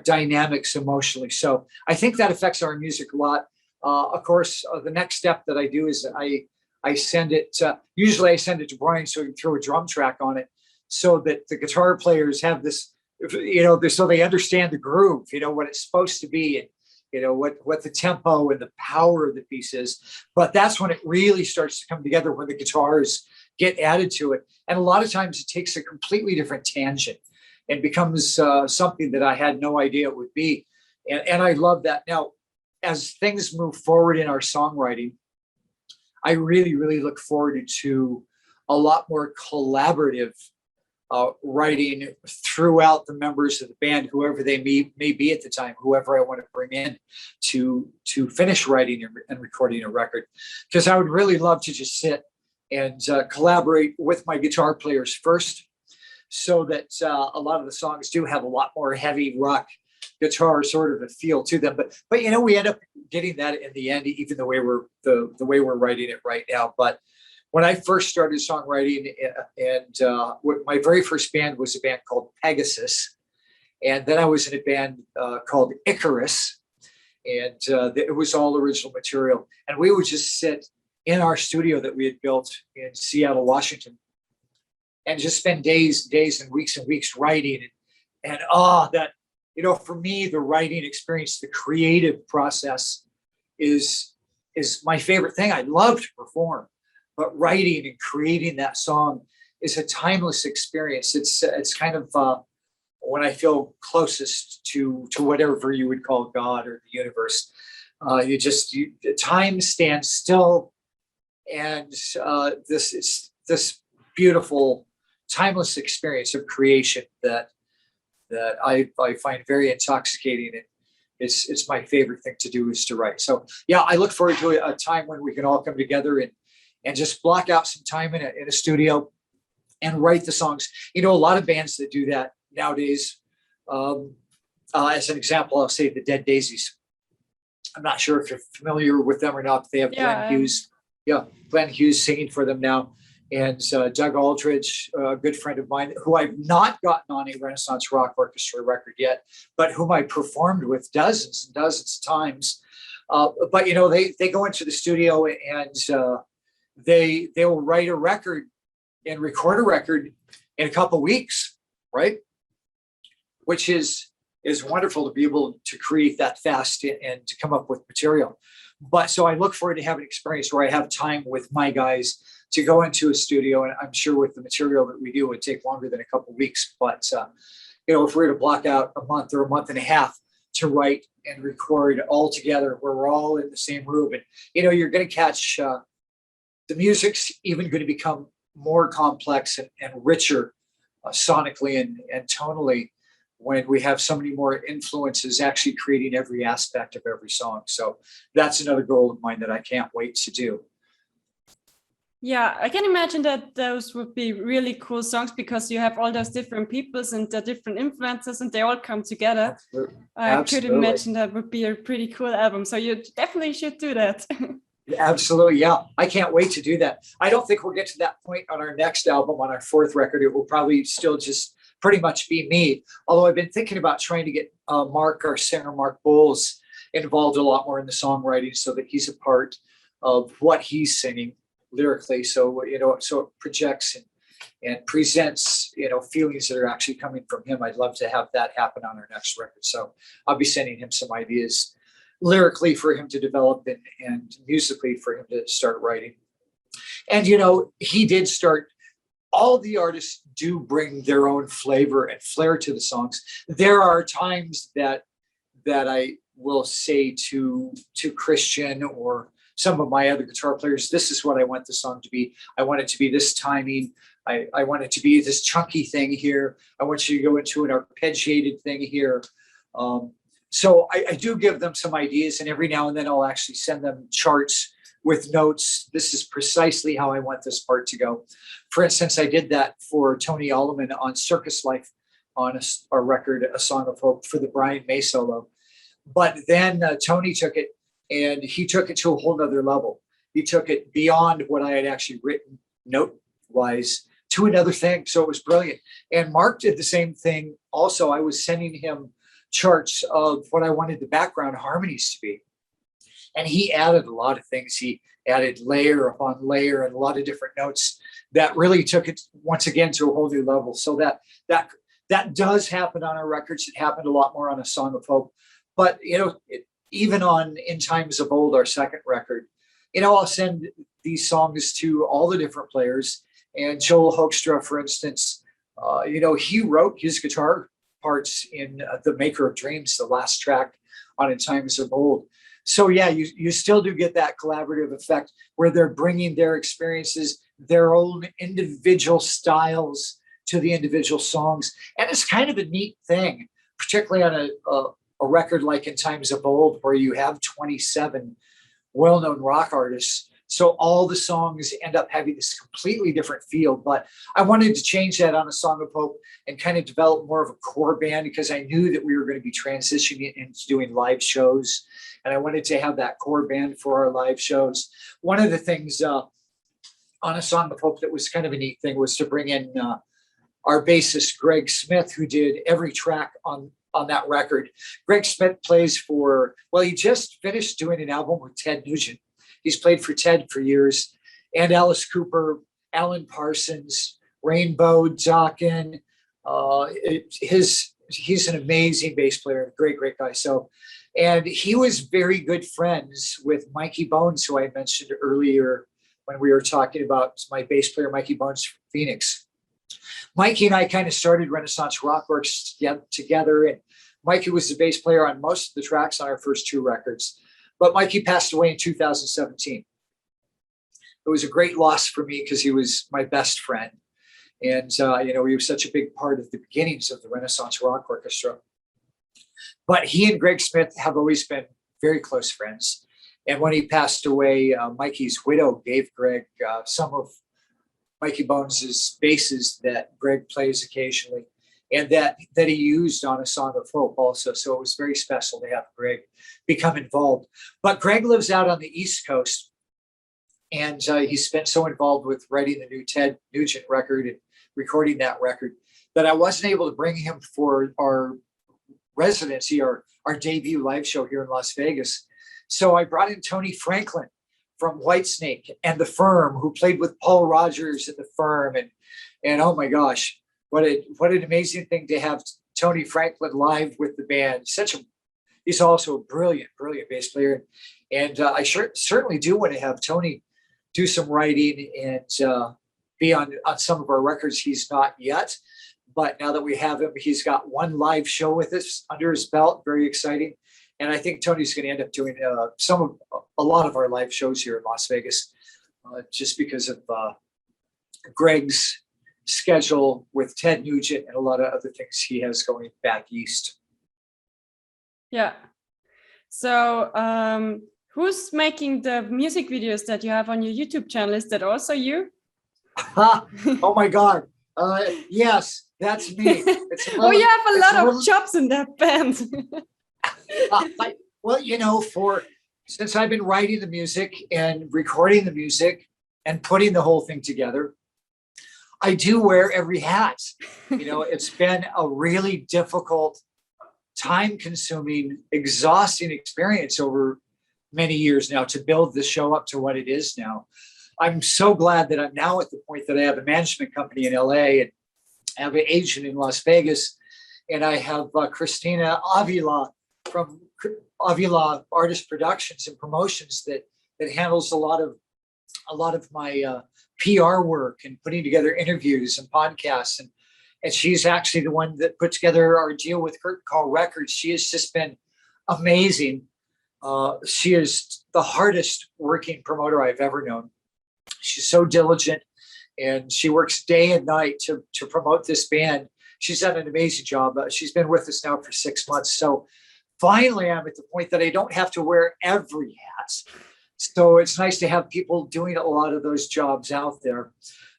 dynamics emotionally. So I think that affects our music a lot. Of course, the next step that I do is I send it, usually I send it to Brian so he can throw a drum track on it, so that the guitar players have this, you know, so they understand the groove, you know, what it's supposed to be, and, you know, what the tempo and the power of the piece is. But that's when it really starts to come together, when the guitars get added to it. And a lot of times it takes a completely different tangent and becomes something that I had no idea it would be. And I love that. Now, as things move forward in our songwriting, I really, really look forward to a lot more collaborative writing throughout the members of the band, whoever they may be at the time, whoever I want to bring in to finish writing and recording a record. Because I would really love to just sit and collaborate with my guitar players first, so that a lot of the songs do have a lot more heavy rock guitar sort of a feel to them. But you know, we end up getting that in the end, even the way we're writing it right now. But when I first started songwriting, and my very first band was a band called Pegasus, and then I was in a band called Icarus, and it was all original material. And we would just sit in our studio that we had built in Seattle, Washington, and just spend days and weeks writing. And that, you know, for me, the writing experience, the creative process is my favorite thing. I love to perform, but writing and creating that song is a timeless experience. It's kind of when I feel closest to whatever you would call God or the universe. Time stands still, and this beautiful, timeless experience of creation that I find very intoxicating, and it's my favorite thing to do is to write. So yeah, I look forward to a time when we can all come together and just block out some time in a studio and write the songs. You know, a lot of bands that do that nowadays, as an example, I'll say the Dead Daisies. I'm not sure if you're familiar with them or not, but they have Glenn Hughes. Yeah, Glenn Hughes singing for them now. And Doug Aldridge, a good friend of mine, who I've not gotten on a Renaissance Rock Orchestra record yet, but whom I performed with dozens and dozens of times. But, you know, they go into the studio and they will write a record and record a record in a couple of weeks, right? Which is wonderful to be able to create that fast and to come up with material. But so I look forward to having an experience where I have time with my guys to go into a studio, and I'm sure with the material that we do, it would take longer than a couple of weeks. But you know, if we were to block out a month or a month and a half to write and record all together, where we're all in the same room, and you know, you're going to catch the music's even going to become more complex and richer sonically and tonally when we have so many more influences actually creating every aspect of every song. So that's another goal of mine that I can't wait to do. Yeah, I can imagine that those would be really cool songs because you have all those different peoples and the different influences and they all come together. I could imagine that would be a pretty cool album. So you definitely should do that. Absolutely. Yeah. I can't wait to do that. I don't think we'll get to that point on our next album, on our fourth record. It will probably still just pretty much be me. Although I've been thinking about trying to get Mark, our singer, Mark Bowles, involved a lot more in the songwriting so that he's a part of what he's singing lyrically. So, you know, so it projects and presents, you know, feelings that are actually coming from him. I'd love to have that happen on our next record. So I'll be sending him some ideas lyrically for him to develop and musically for him to start writing. And, you know, he did start, all the artists do bring their own flavor and flair to the songs. There are times that I will say to Christian or some of my other guitar players, this is what I want the song to be. I want it to be this timing. I want it to be this chunky thing here. I want you to go into an arpeggiated thing here. So I do give them some ideas, and every now and then I'll actually send them charts with notes. This is precisely how I want this part to go. For instance, I did that for Tony Alleman on Circus Life on a record, A Song of Hope, for the Brian May solo. But then Tony took it and he took it to a whole nother level. He took it beyond what I had actually written note-wise to another thing. So it was brilliant. And Mark did the same thing. Also, I was sending him charts of what I wanted the background harmonies to be. And he added a lot of things. He added layer upon layer and a lot of different notes that really took it once again to a whole new level. So that does happen on our records. It happened a lot more on A Song of Hope. But, you know, even on In Times of Old, our second record, you know, I'll send these songs to all the different players. And Joel Hoekstra, for instance, you know, he wrote his guitar parts in The Maker of Dreams, the last track on In Times of Old. So yeah, you still do get that collaborative effect where they're bringing their experiences, their own individual styles to the individual songs. And it's kind of a neat thing, particularly on a record like In Times of Old, where you have 27 well-known rock artists. So all the songs end up having this completely different feel. But I wanted to change that on A Song of Hope and kind of develop more of a core band, because I knew that we were going to be transitioning into doing live shows. And I wanted to have that core band for our live shows. One of the things on A Song of Hope that was kind of a neat thing was to bring in our bassist, Gregg Smith, who did every track on that record. Gregg Smith plays for, well, he just finished doing an album with Ted Nugent. He's played for Ted for years, and Alice Cooper, Alan Parsons, Rainbow, Dawkins. He's an amazing bass player, great guy. So, and he was very good friends with Mikey Bones, who I mentioned earlier when we were talking about my bass player, Mikey Bones from Phoenix. Mikey and I kind of started Renaissance Rock Works together, and Mikey was the bass player on most of the tracks on our first two records. But Mikey passed away in 2017. It was a great loss for me because he was my best friend. And, you know, he was such a big part of the beginnings of the Renaissance Rock Orchestra. But he and Gregg Smith have always been very close friends. And when he passed away, Mikey's widow gave Gregg some of Mikey Bones's basses that Gregg plays occasionally, and that he used on A Song of Hope also. So it was very special to have Gregg become involved. But Gregg lives out on the East Coast, and he's been so involved with writing the new Ted Nugent record and recording that record that I wasn't able to bring him for our residency, our debut live show here in Las Vegas. So I brought in Tony Franklin from Whitesnake and The Firm, who played with Paul Rogers in The Firm. And oh my gosh, what an amazing thing to have Tony Franklin live with the band. He's also a brilliant bass player. And I certainly do want to have Tony do some writing and be on some of our records. He's not yet, but now that we have him, he's got one live show with us under his belt. Very exciting. And I think Tony's going to end up doing a lot of our live shows here in Las Vegas, just because of Gregg's schedule with Ted Nugent and a lot of other things he has going back east. Yeah. So who's making the music videos that you have on your YouTube channel? Is that also you? Oh my God. Yes, that's me. You have a lot of jobs in that band. Well, since I've been writing the music and recording the music and putting the whole thing together, I do wear every hat. It's been a really difficult, time-consuming, exhausting experience over many years now to build the show up to what it is now. I'm so glad that I'm now at the point that I have a management company in LA and I have an agent in Las Vegas, and I have Christina Avila from Avila Artist Productions and Promotions that handles a lot of my PR work and putting together interviews and podcasts, and she's actually the one that put together our deal with Curtain Call Records. She has just been amazing. She is the hardest working promoter I've ever known. She's so diligent, and she works day and night to promote this band. She's done an amazing job. She's been with us now for 6 months. So finally, I'm at the point that I don't have to wear every hat. So it's nice to have people doing a lot of those jobs out there.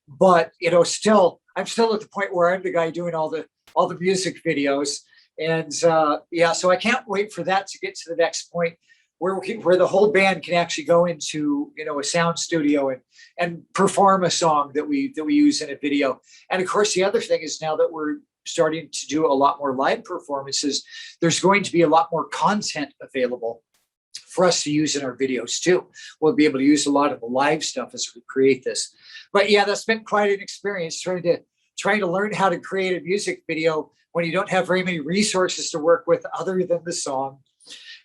But I'm still at the point where I'm the guy doing all the music videos. And so I can't wait for that to get to the next point where the whole band can actually go into a sound studio and perform a song that we use in a video. And of course, the other thing is, now that we're starting to do a lot more live performances, there's going to be a lot more content available for us to use in our videos too. We'll be able to use a lot of the live stuff as we create this. But yeah, that's been quite an experience trying to learn how to create a music video when you don't have very many resources to work with other than the song.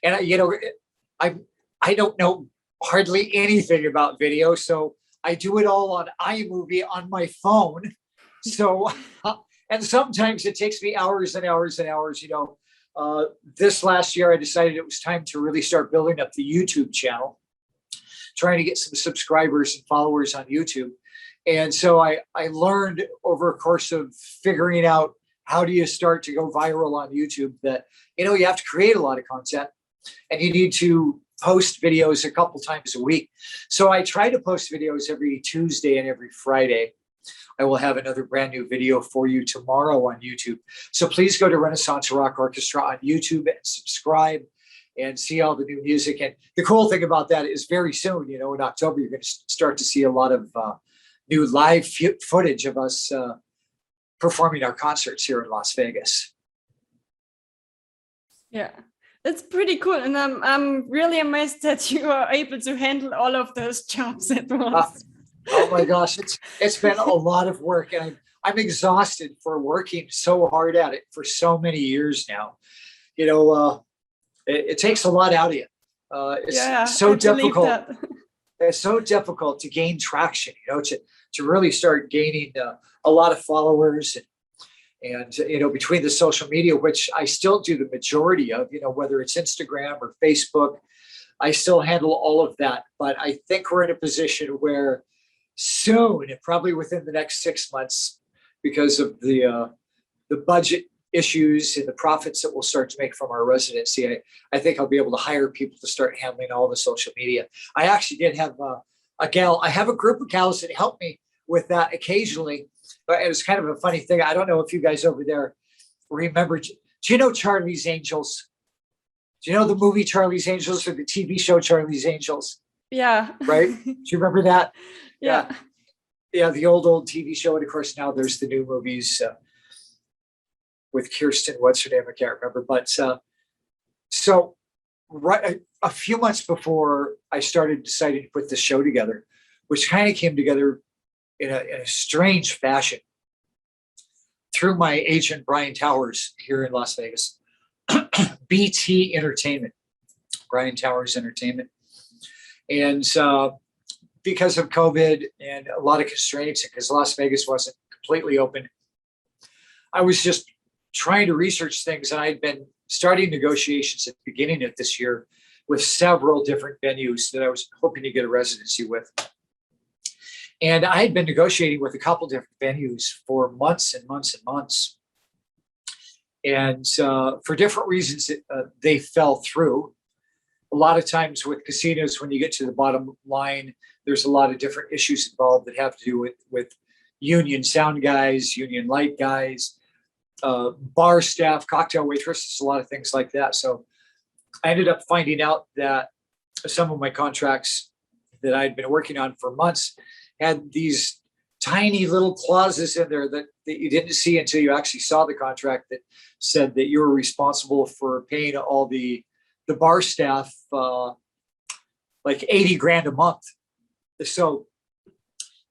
And I don't know hardly anything about video, so I do it all on iMovie on my phone. So, and sometimes it takes me hours and hours and hours. This last year, I decided it was time to really start building up the YouTube channel, trying to get some subscribers and followers on YouTube. And so I learned over a course of figuring out how do you start to go viral on YouTube that, you have to create a lot of content and you need to post videos a couple times a week. So I try to post videos every Tuesday and every Friday. I will have another brand new video for you tomorrow on YouTube. So please go to Renaissance Rock Orchestra on YouTube and subscribe and see all the new music. And the cool thing about that is very soon, in October, you're going to start to see a lot of new live footage of us performing our concerts here in Las Vegas. Yeah, that's pretty cool. And I'm really amazed that you are able to handle all of those jobs at once. Oh my gosh, it's been a lot of work, and I'm exhausted for working so hard at it for so many years now. It takes a lot out of you. It's so difficult. It's so difficult to gain traction, to really start gaining a lot of followers and between the social media, which I still do the majority of, whether it's Instagram or Facebook, I still handle all of that. But I think we're in a position where soon, probably within the next 6 months, because of the budget issues and the profits that we'll start to make from our residency, I think I'll be able to hire people to start handling all the social media. I actually did have I have a group of gals that help me with that occasionally. But it was kind of a funny thing. I don't know if you guys over there remember. Do you know Charlie's Angels? Do you know the movie Charlie's Angels or the TV show Charlie's Angels? Yeah. Right? Do you remember that? Yeah. Yeah, the old TV show. And of course, now there's the new movies with Kirsten. What's her name? I can't remember. But so right a few months before I started deciding to put this show together, which kind of came together in a strange fashion through my agent, Brian Towers, here in Las Vegas. BT Entertainment, Brian Towers Entertainment. And because of COVID and a lot of constraints, because Las Vegas wasn't completely open, I was just trying to research things. And I'd been starting negotiations at the beginning of this year with several different venues that I was hoping to get a residency with. And I had been negotiating with a couple different venues for months and months and months. And for different reasons, they fell through. A lot of times with casinos, when you get to the bottom line, there's a lot of different issues involved that have to do with union sound guys, union light guys, bar staff, cocktail waitresses, a lot of things like that. So I ended up finding out that some of my contracts that I'd been working on for months had these tiny little clauses in there that you didn't see until you actually saw the contract, that said that you were responsible for paying all the bar staff like 80 grand a month. So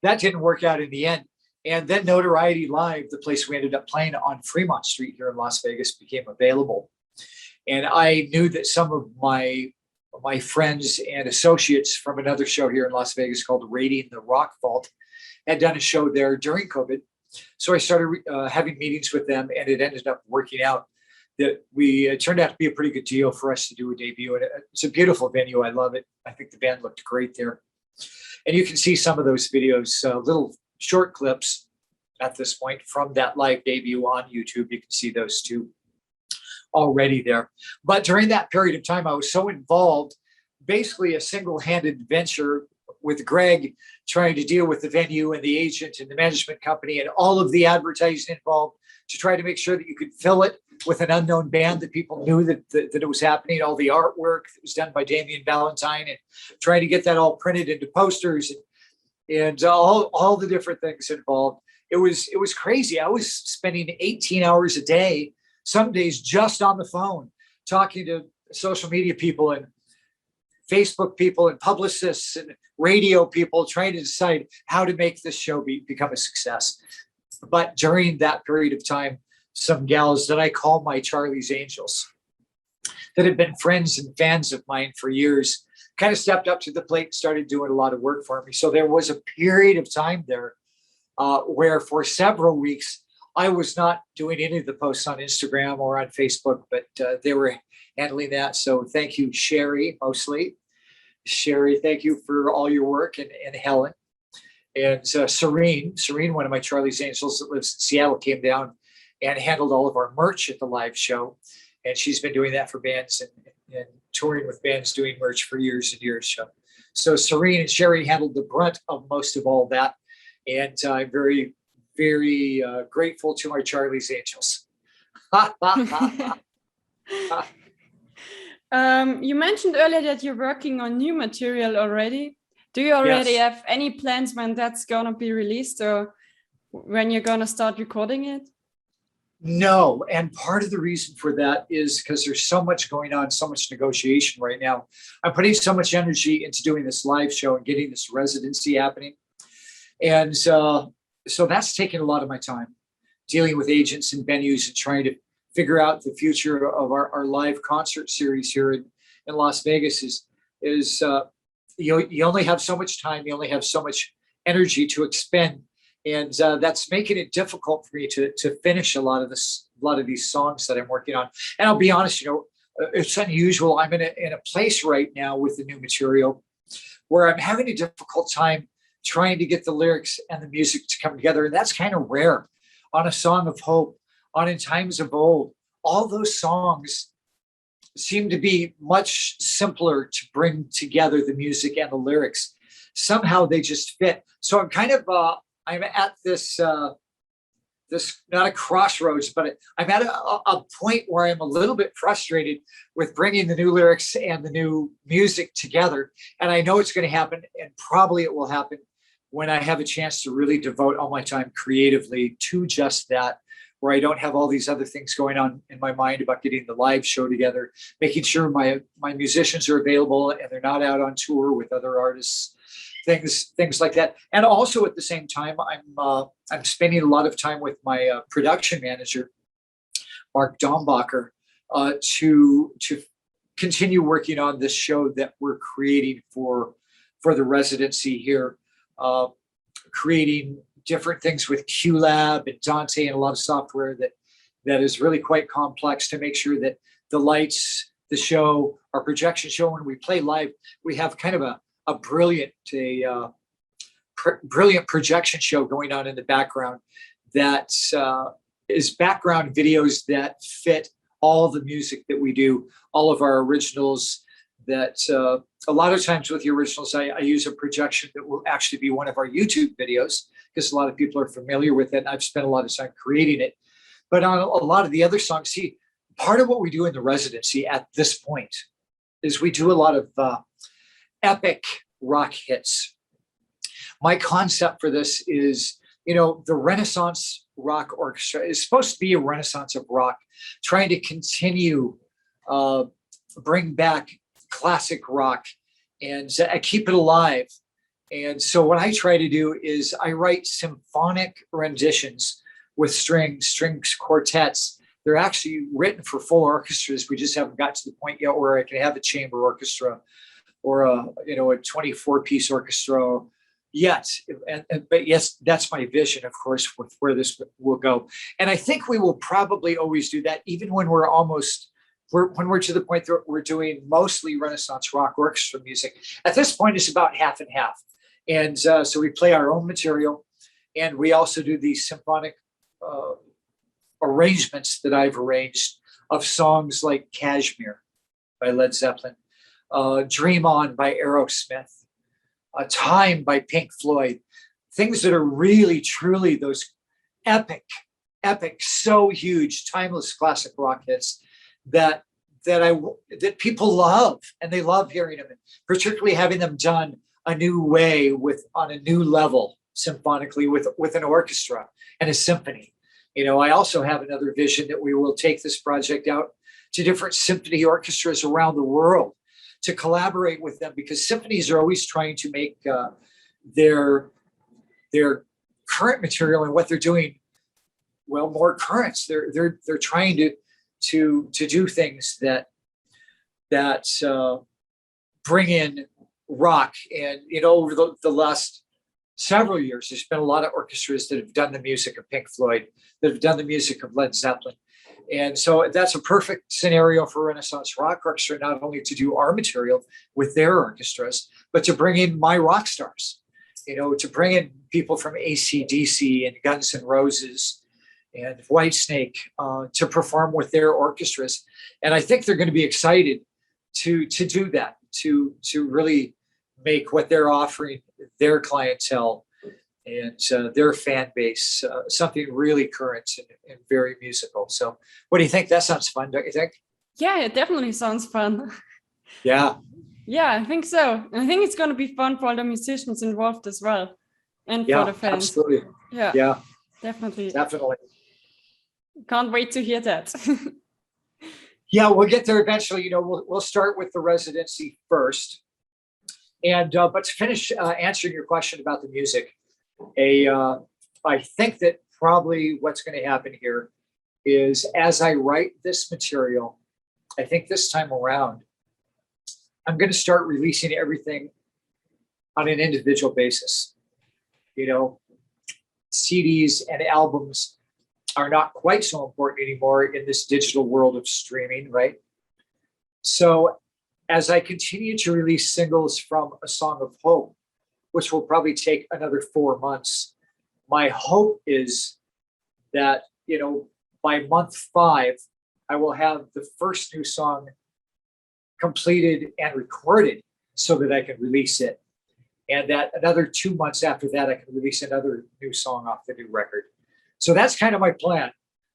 that didn't work out in the end. And then Notoriety Live, the place we ended up playing on Fremont Street here in Las Vegas, became available. And I knew that some of my friends and associates from another show here in Las Vegas called Raiding the Rock Vault had done a show there during COVID. So I started having meetings with them, and it ended up working out that it turned out to be a pretty good deal for us to do a debut. And it's a beautiful venue. I love it. I think the band looked great there. And you can see some of those videos, little short clips at this point from that live debut on YouTube. You can see those two already there. But during that period of time, I was so involved, basically a single-handed venture with Gregg, trying to deal with the venue and the agent and the management company and all of the advertising involved to try to make sure that you could fill it with an unknown band, that people knew that it was happening, all the artwork that was done by Damian Valentine, and trying to get that all printed into posters and all the different things involved. It was crazy. I was spending 18 hours a day, some days just on the phone, talking to social media people and Facebook people and publicists and radio people, trying to decide how to make this show become a success. But during that period of time, some gals that I call my Charlie's Angels, that had been friends and fans of mine for years, kind of stepped up to the plate and started doing a lot of work for me. So there was a period of time there where for several weeks, I was not doing any of the posts on Instagram or on Facebook, but they were handling that. So thank you, Sherry, mostly. Sherry, thank you for all your work, and Helen. And Serene, one of my Charlie's Angels that lives in Seattle, came down and handled all of our merch at the live show. And she's been doing that for bands and touring with bands doing merch for years and years. So Serene and Sherry handled the brunt of most of all that. And I'm very, very grateful to my Charlie's Angels. You mentioned earlier that you're working on new material already. Do you already have any plans when that's going to be released, or when you're going to start recording it? No. And part of the reason for that is because there's so much going on, so much negotiation right now. I'm putting so much energy into doing this live show and getting this residency happening. And so that's taken a lot of my time, dealing with agents and venues and trying to figure out the future of our live concert series here in Las Vegas. Is you only have so much time, you only have so much energy to expend, and that's making it difficult for me to finish a lot of these songs that I'm working on. And I'll be honest, it's unusual. I'm in a place right now with the new material where I'm having a difficult time trying to get the lyrics and the music to come together, and that's kind of rare on a song of hope. On In Times of Old, all those songs seem to be much simpler to bring together, the music and the lyrics. Somehow they just fit. So I'm kind of I'm at this not a crossroads, but I'm at a point where I'm a little bit frustrated with bringing the new lyrics and the new music together. And I know it's going to happen, and probably it will happen when I have a chance to really devote all my time creatively to just that, where I don't have all these other things going on in my mind about getting the live show together, making sure my musicians are available and they're not out on tour with other artists, things like that. And also at the same time, I'm spending a lot of time with my production manager, Mark Dombacher, to continue working on this show that we're creating for the residency here, creating different things with QLab and Dante and a lot of software that is really quite complex to make sure that the lights, the show, our projection show, when we play live, we have kind of a brilliant projection show going on in the background that is background videos that fit all the music that we do, all of our originals. That a lot of times with the originals, I use a projection that will actually be one of our YouTube videos, because a lot of people are familiar with it, and I've spent a lot of time creating it. But on a lot of the other songs, see, part of what we do in the residency at this point is we do a lot of epic rock hits. My concept for this is, the Renaissance Rock Orchestra is supposed to be a renaissance of rock, trying to continue, bring back classic rock and keep it alive. And so what I try to do is I write symphonic renditions with strings quartets. They're actually written for full orchestras. We just haven't got to the point yet where I can have a chamber orchestra or a 24-piece orchestra yet. But yes, that's my vision, of course, with where this will go. And I think we will probably always do that, even when we're to the point that we're doing mostly Renaissance rock orchestra music. At this point, it's about half and half. And so we play our own material, and we also do these symphonic arrangements that I've arranged of songs like Kashmir by Led Zeppelin, Dream On by Aerosmith, Time by Pink Floyd, things that are really, truly those epic, so huge, timeless classic rock hits that people love, and they love hearing them, and particularly having them done a new way on a new level symphonically with an orchestra and a symphony. I also have another vision that we will take this project out to different symphony orchestras around the world to collaborate with them, because symphonies are always trying to make their current material and what they're doing more current. They're trying to do things that bring in rock. And over the last several years, there's been a lot of orchestras that have done the music of Pink Floyd, that have done the music of Led Zeppelin. And so that's a perfect scenario for Renaissance Rock Orchestra, not only to do our material with their orchestras, but to bring in my rock stars, to bring in people from ACDC and Guns N' Roses and Whitesnake to perform with their orchestras. And I think they're going to be excited to do that, to really make what they're offering their clientele and their fan base something really current and very musical. So what do you think? That sounds fun, don't you think? Yeah, it definitely sounds fun. Yeah. Yeah, I think so. And I think it's going to be fun for all the musicians involved as well, and for the fans. Absolutely. Yeah. Definitely. Can't wait to hear that. Yeah, we'll get there eventually. We'll start with the residency first. And but to finish answering your question about the music, I think that probably what's going to happen here is, as I write this material, I think this time around, I'm going to start releasing everything on an individual basis. CDs and albums are not quite so important anymore in this digital world of streaming, right? So as I continue to release singles from A Song of Hope, which will probably take another 4 months, my hope is that, by month 5, I will have the first new song completed and recorded so that I can release it. And that another 2 months after that, I can release another new song off the new record. So that's kind of my plan.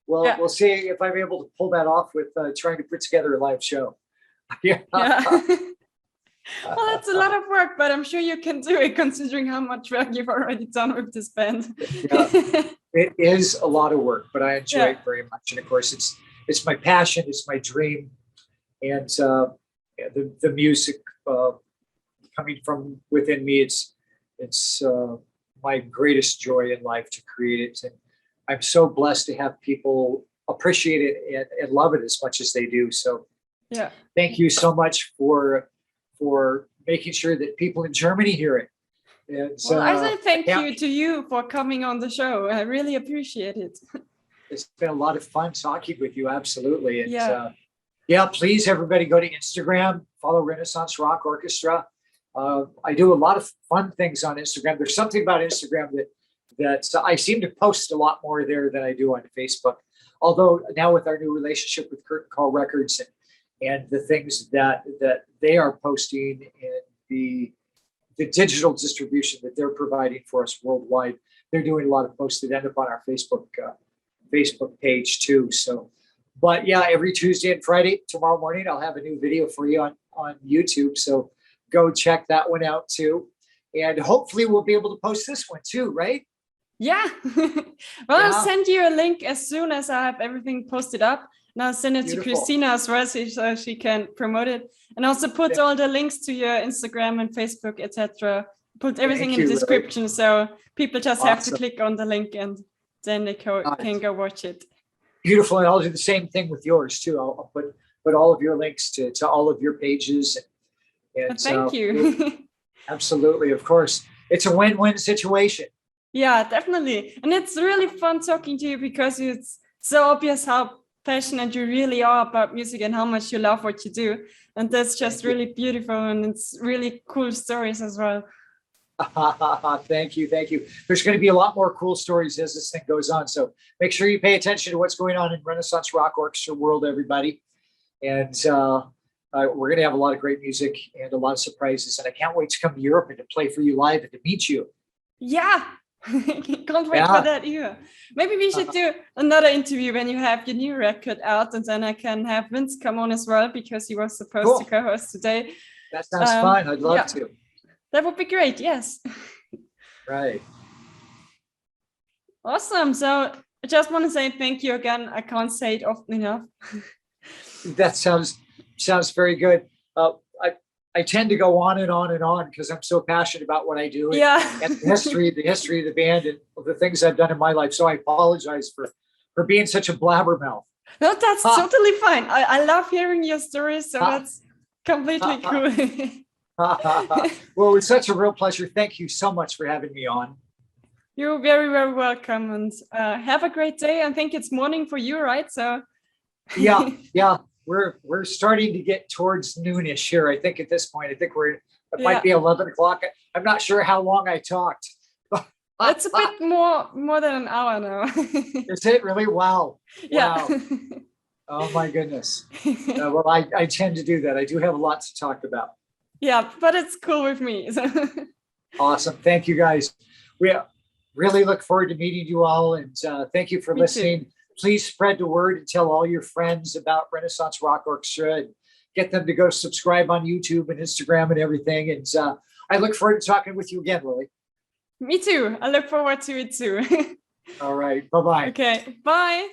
Well, Yeah. we'll see if I'm able to pull that off with trying to put together a live show. Yeah. Yeah. Well, that's a lot of work, but I'm sure you can do it considering how much work you've already done with this band. Yeah. It is a lot of work, but I enjoy Yeah. it very much. And of course, it's my passion, it's my dream, and the music coming from within me. It's my greatest joy in life to create it, and I'm so blessed to have people appreciate it and love it as much as they do. So, Yeah. thank you so much for making sure that people in Germany hear it. And Well, I say thank yeah, you to you for coming on the show. I really appreciate it. it's been a lot of fun talking with you. Absolutely. And Yeah. yeah, please everybody go to Instagram, follow Renaissance Rock Orchestra. I do a lot of fun things on Instagram. There's something about Instagram that I seem to post a lot more there than I do on Facebook. Although now with our new relationship with Curtain Call Records and the things that they are posting and the digital distribution that they're providing for us worldwide, they're doing a lot of posts that end up on our Facebook page too. So, but yeah, every Tuesday and Friday, tomorrow morning, I'll have a new video for you on YouTube. So go check that one out too. And hopefully we'll be able to post this one too, right? Yeah. Well, I'll send you a link as soon as I have everything posted up. And I'll send it to Christina as well so she can promote it. And also put all the links to your Instagram and Facebook, etc. Put everything in the description. So people just have to click on the link and then they can go watch it. Beautiful. And I'll do the same thing with yours too. I'll put all of your links to all of your pages. And thank you. Absolutely. Of course. It's a win-win situation. Yeah, definitely. And it's really fun talking to you because it's so obvious how passionate you really are about music and how much you love what you do. And that's just really beautiful. And it's really cool stories as well. Thank you. Thank you. There's going to be a lot more cool stories as this thing goes on. So make sure you pay attention to what's going on in Renaissance Rock Orchestra world, everybody. And we're going to have a lot of great music and a lot of surprises. And I can't wait to come to Europe and to play for you live and to meet you. Yeah. Can't wait for that either. Maybe we should do another interview when you have your new record out, and then I can have Vince come on as well because he was supposed to co-host today. That sounds fun. I'd love to. That would be great. Yes. Right. Awesome. So I just want to say thank you again. I can't say it often enough. That sounds very good. I tend to go on and on and on because I'm so passionate about what I do and the history of the band and the things I've done in my life. So I apologize for being such a blabbermouth. No, that's totally fine. I love hearing your stories, so that's completely cool. Well, it was such a real pleasure. Thank you so much for having me on. You're very, very welcome, and have a great day. I think it's morning for you, right? So yeah. We're starting to get towards noonish here. I think at this point, it might be 11 o'clock. I'm not sure how long I talked. It's a bit more than an hour now. Is it really? Wow. Yeah. Wow. Oh my goodness. Well, I tend to do that. I do have a lot to talk about. Yeah, but it's cool with me. Awesome. Thank you guys. We really look forward to meeting you all, and thank you for listening. Please spread the word and tell all your friends about Renaissance Rock Orchestra and get them to go subscribe on YouTube and Instagram and everything. And I look forward to talking with you again, Lily. Me too. I look forward to it too. All right. Bye-bye. Okay. Bye.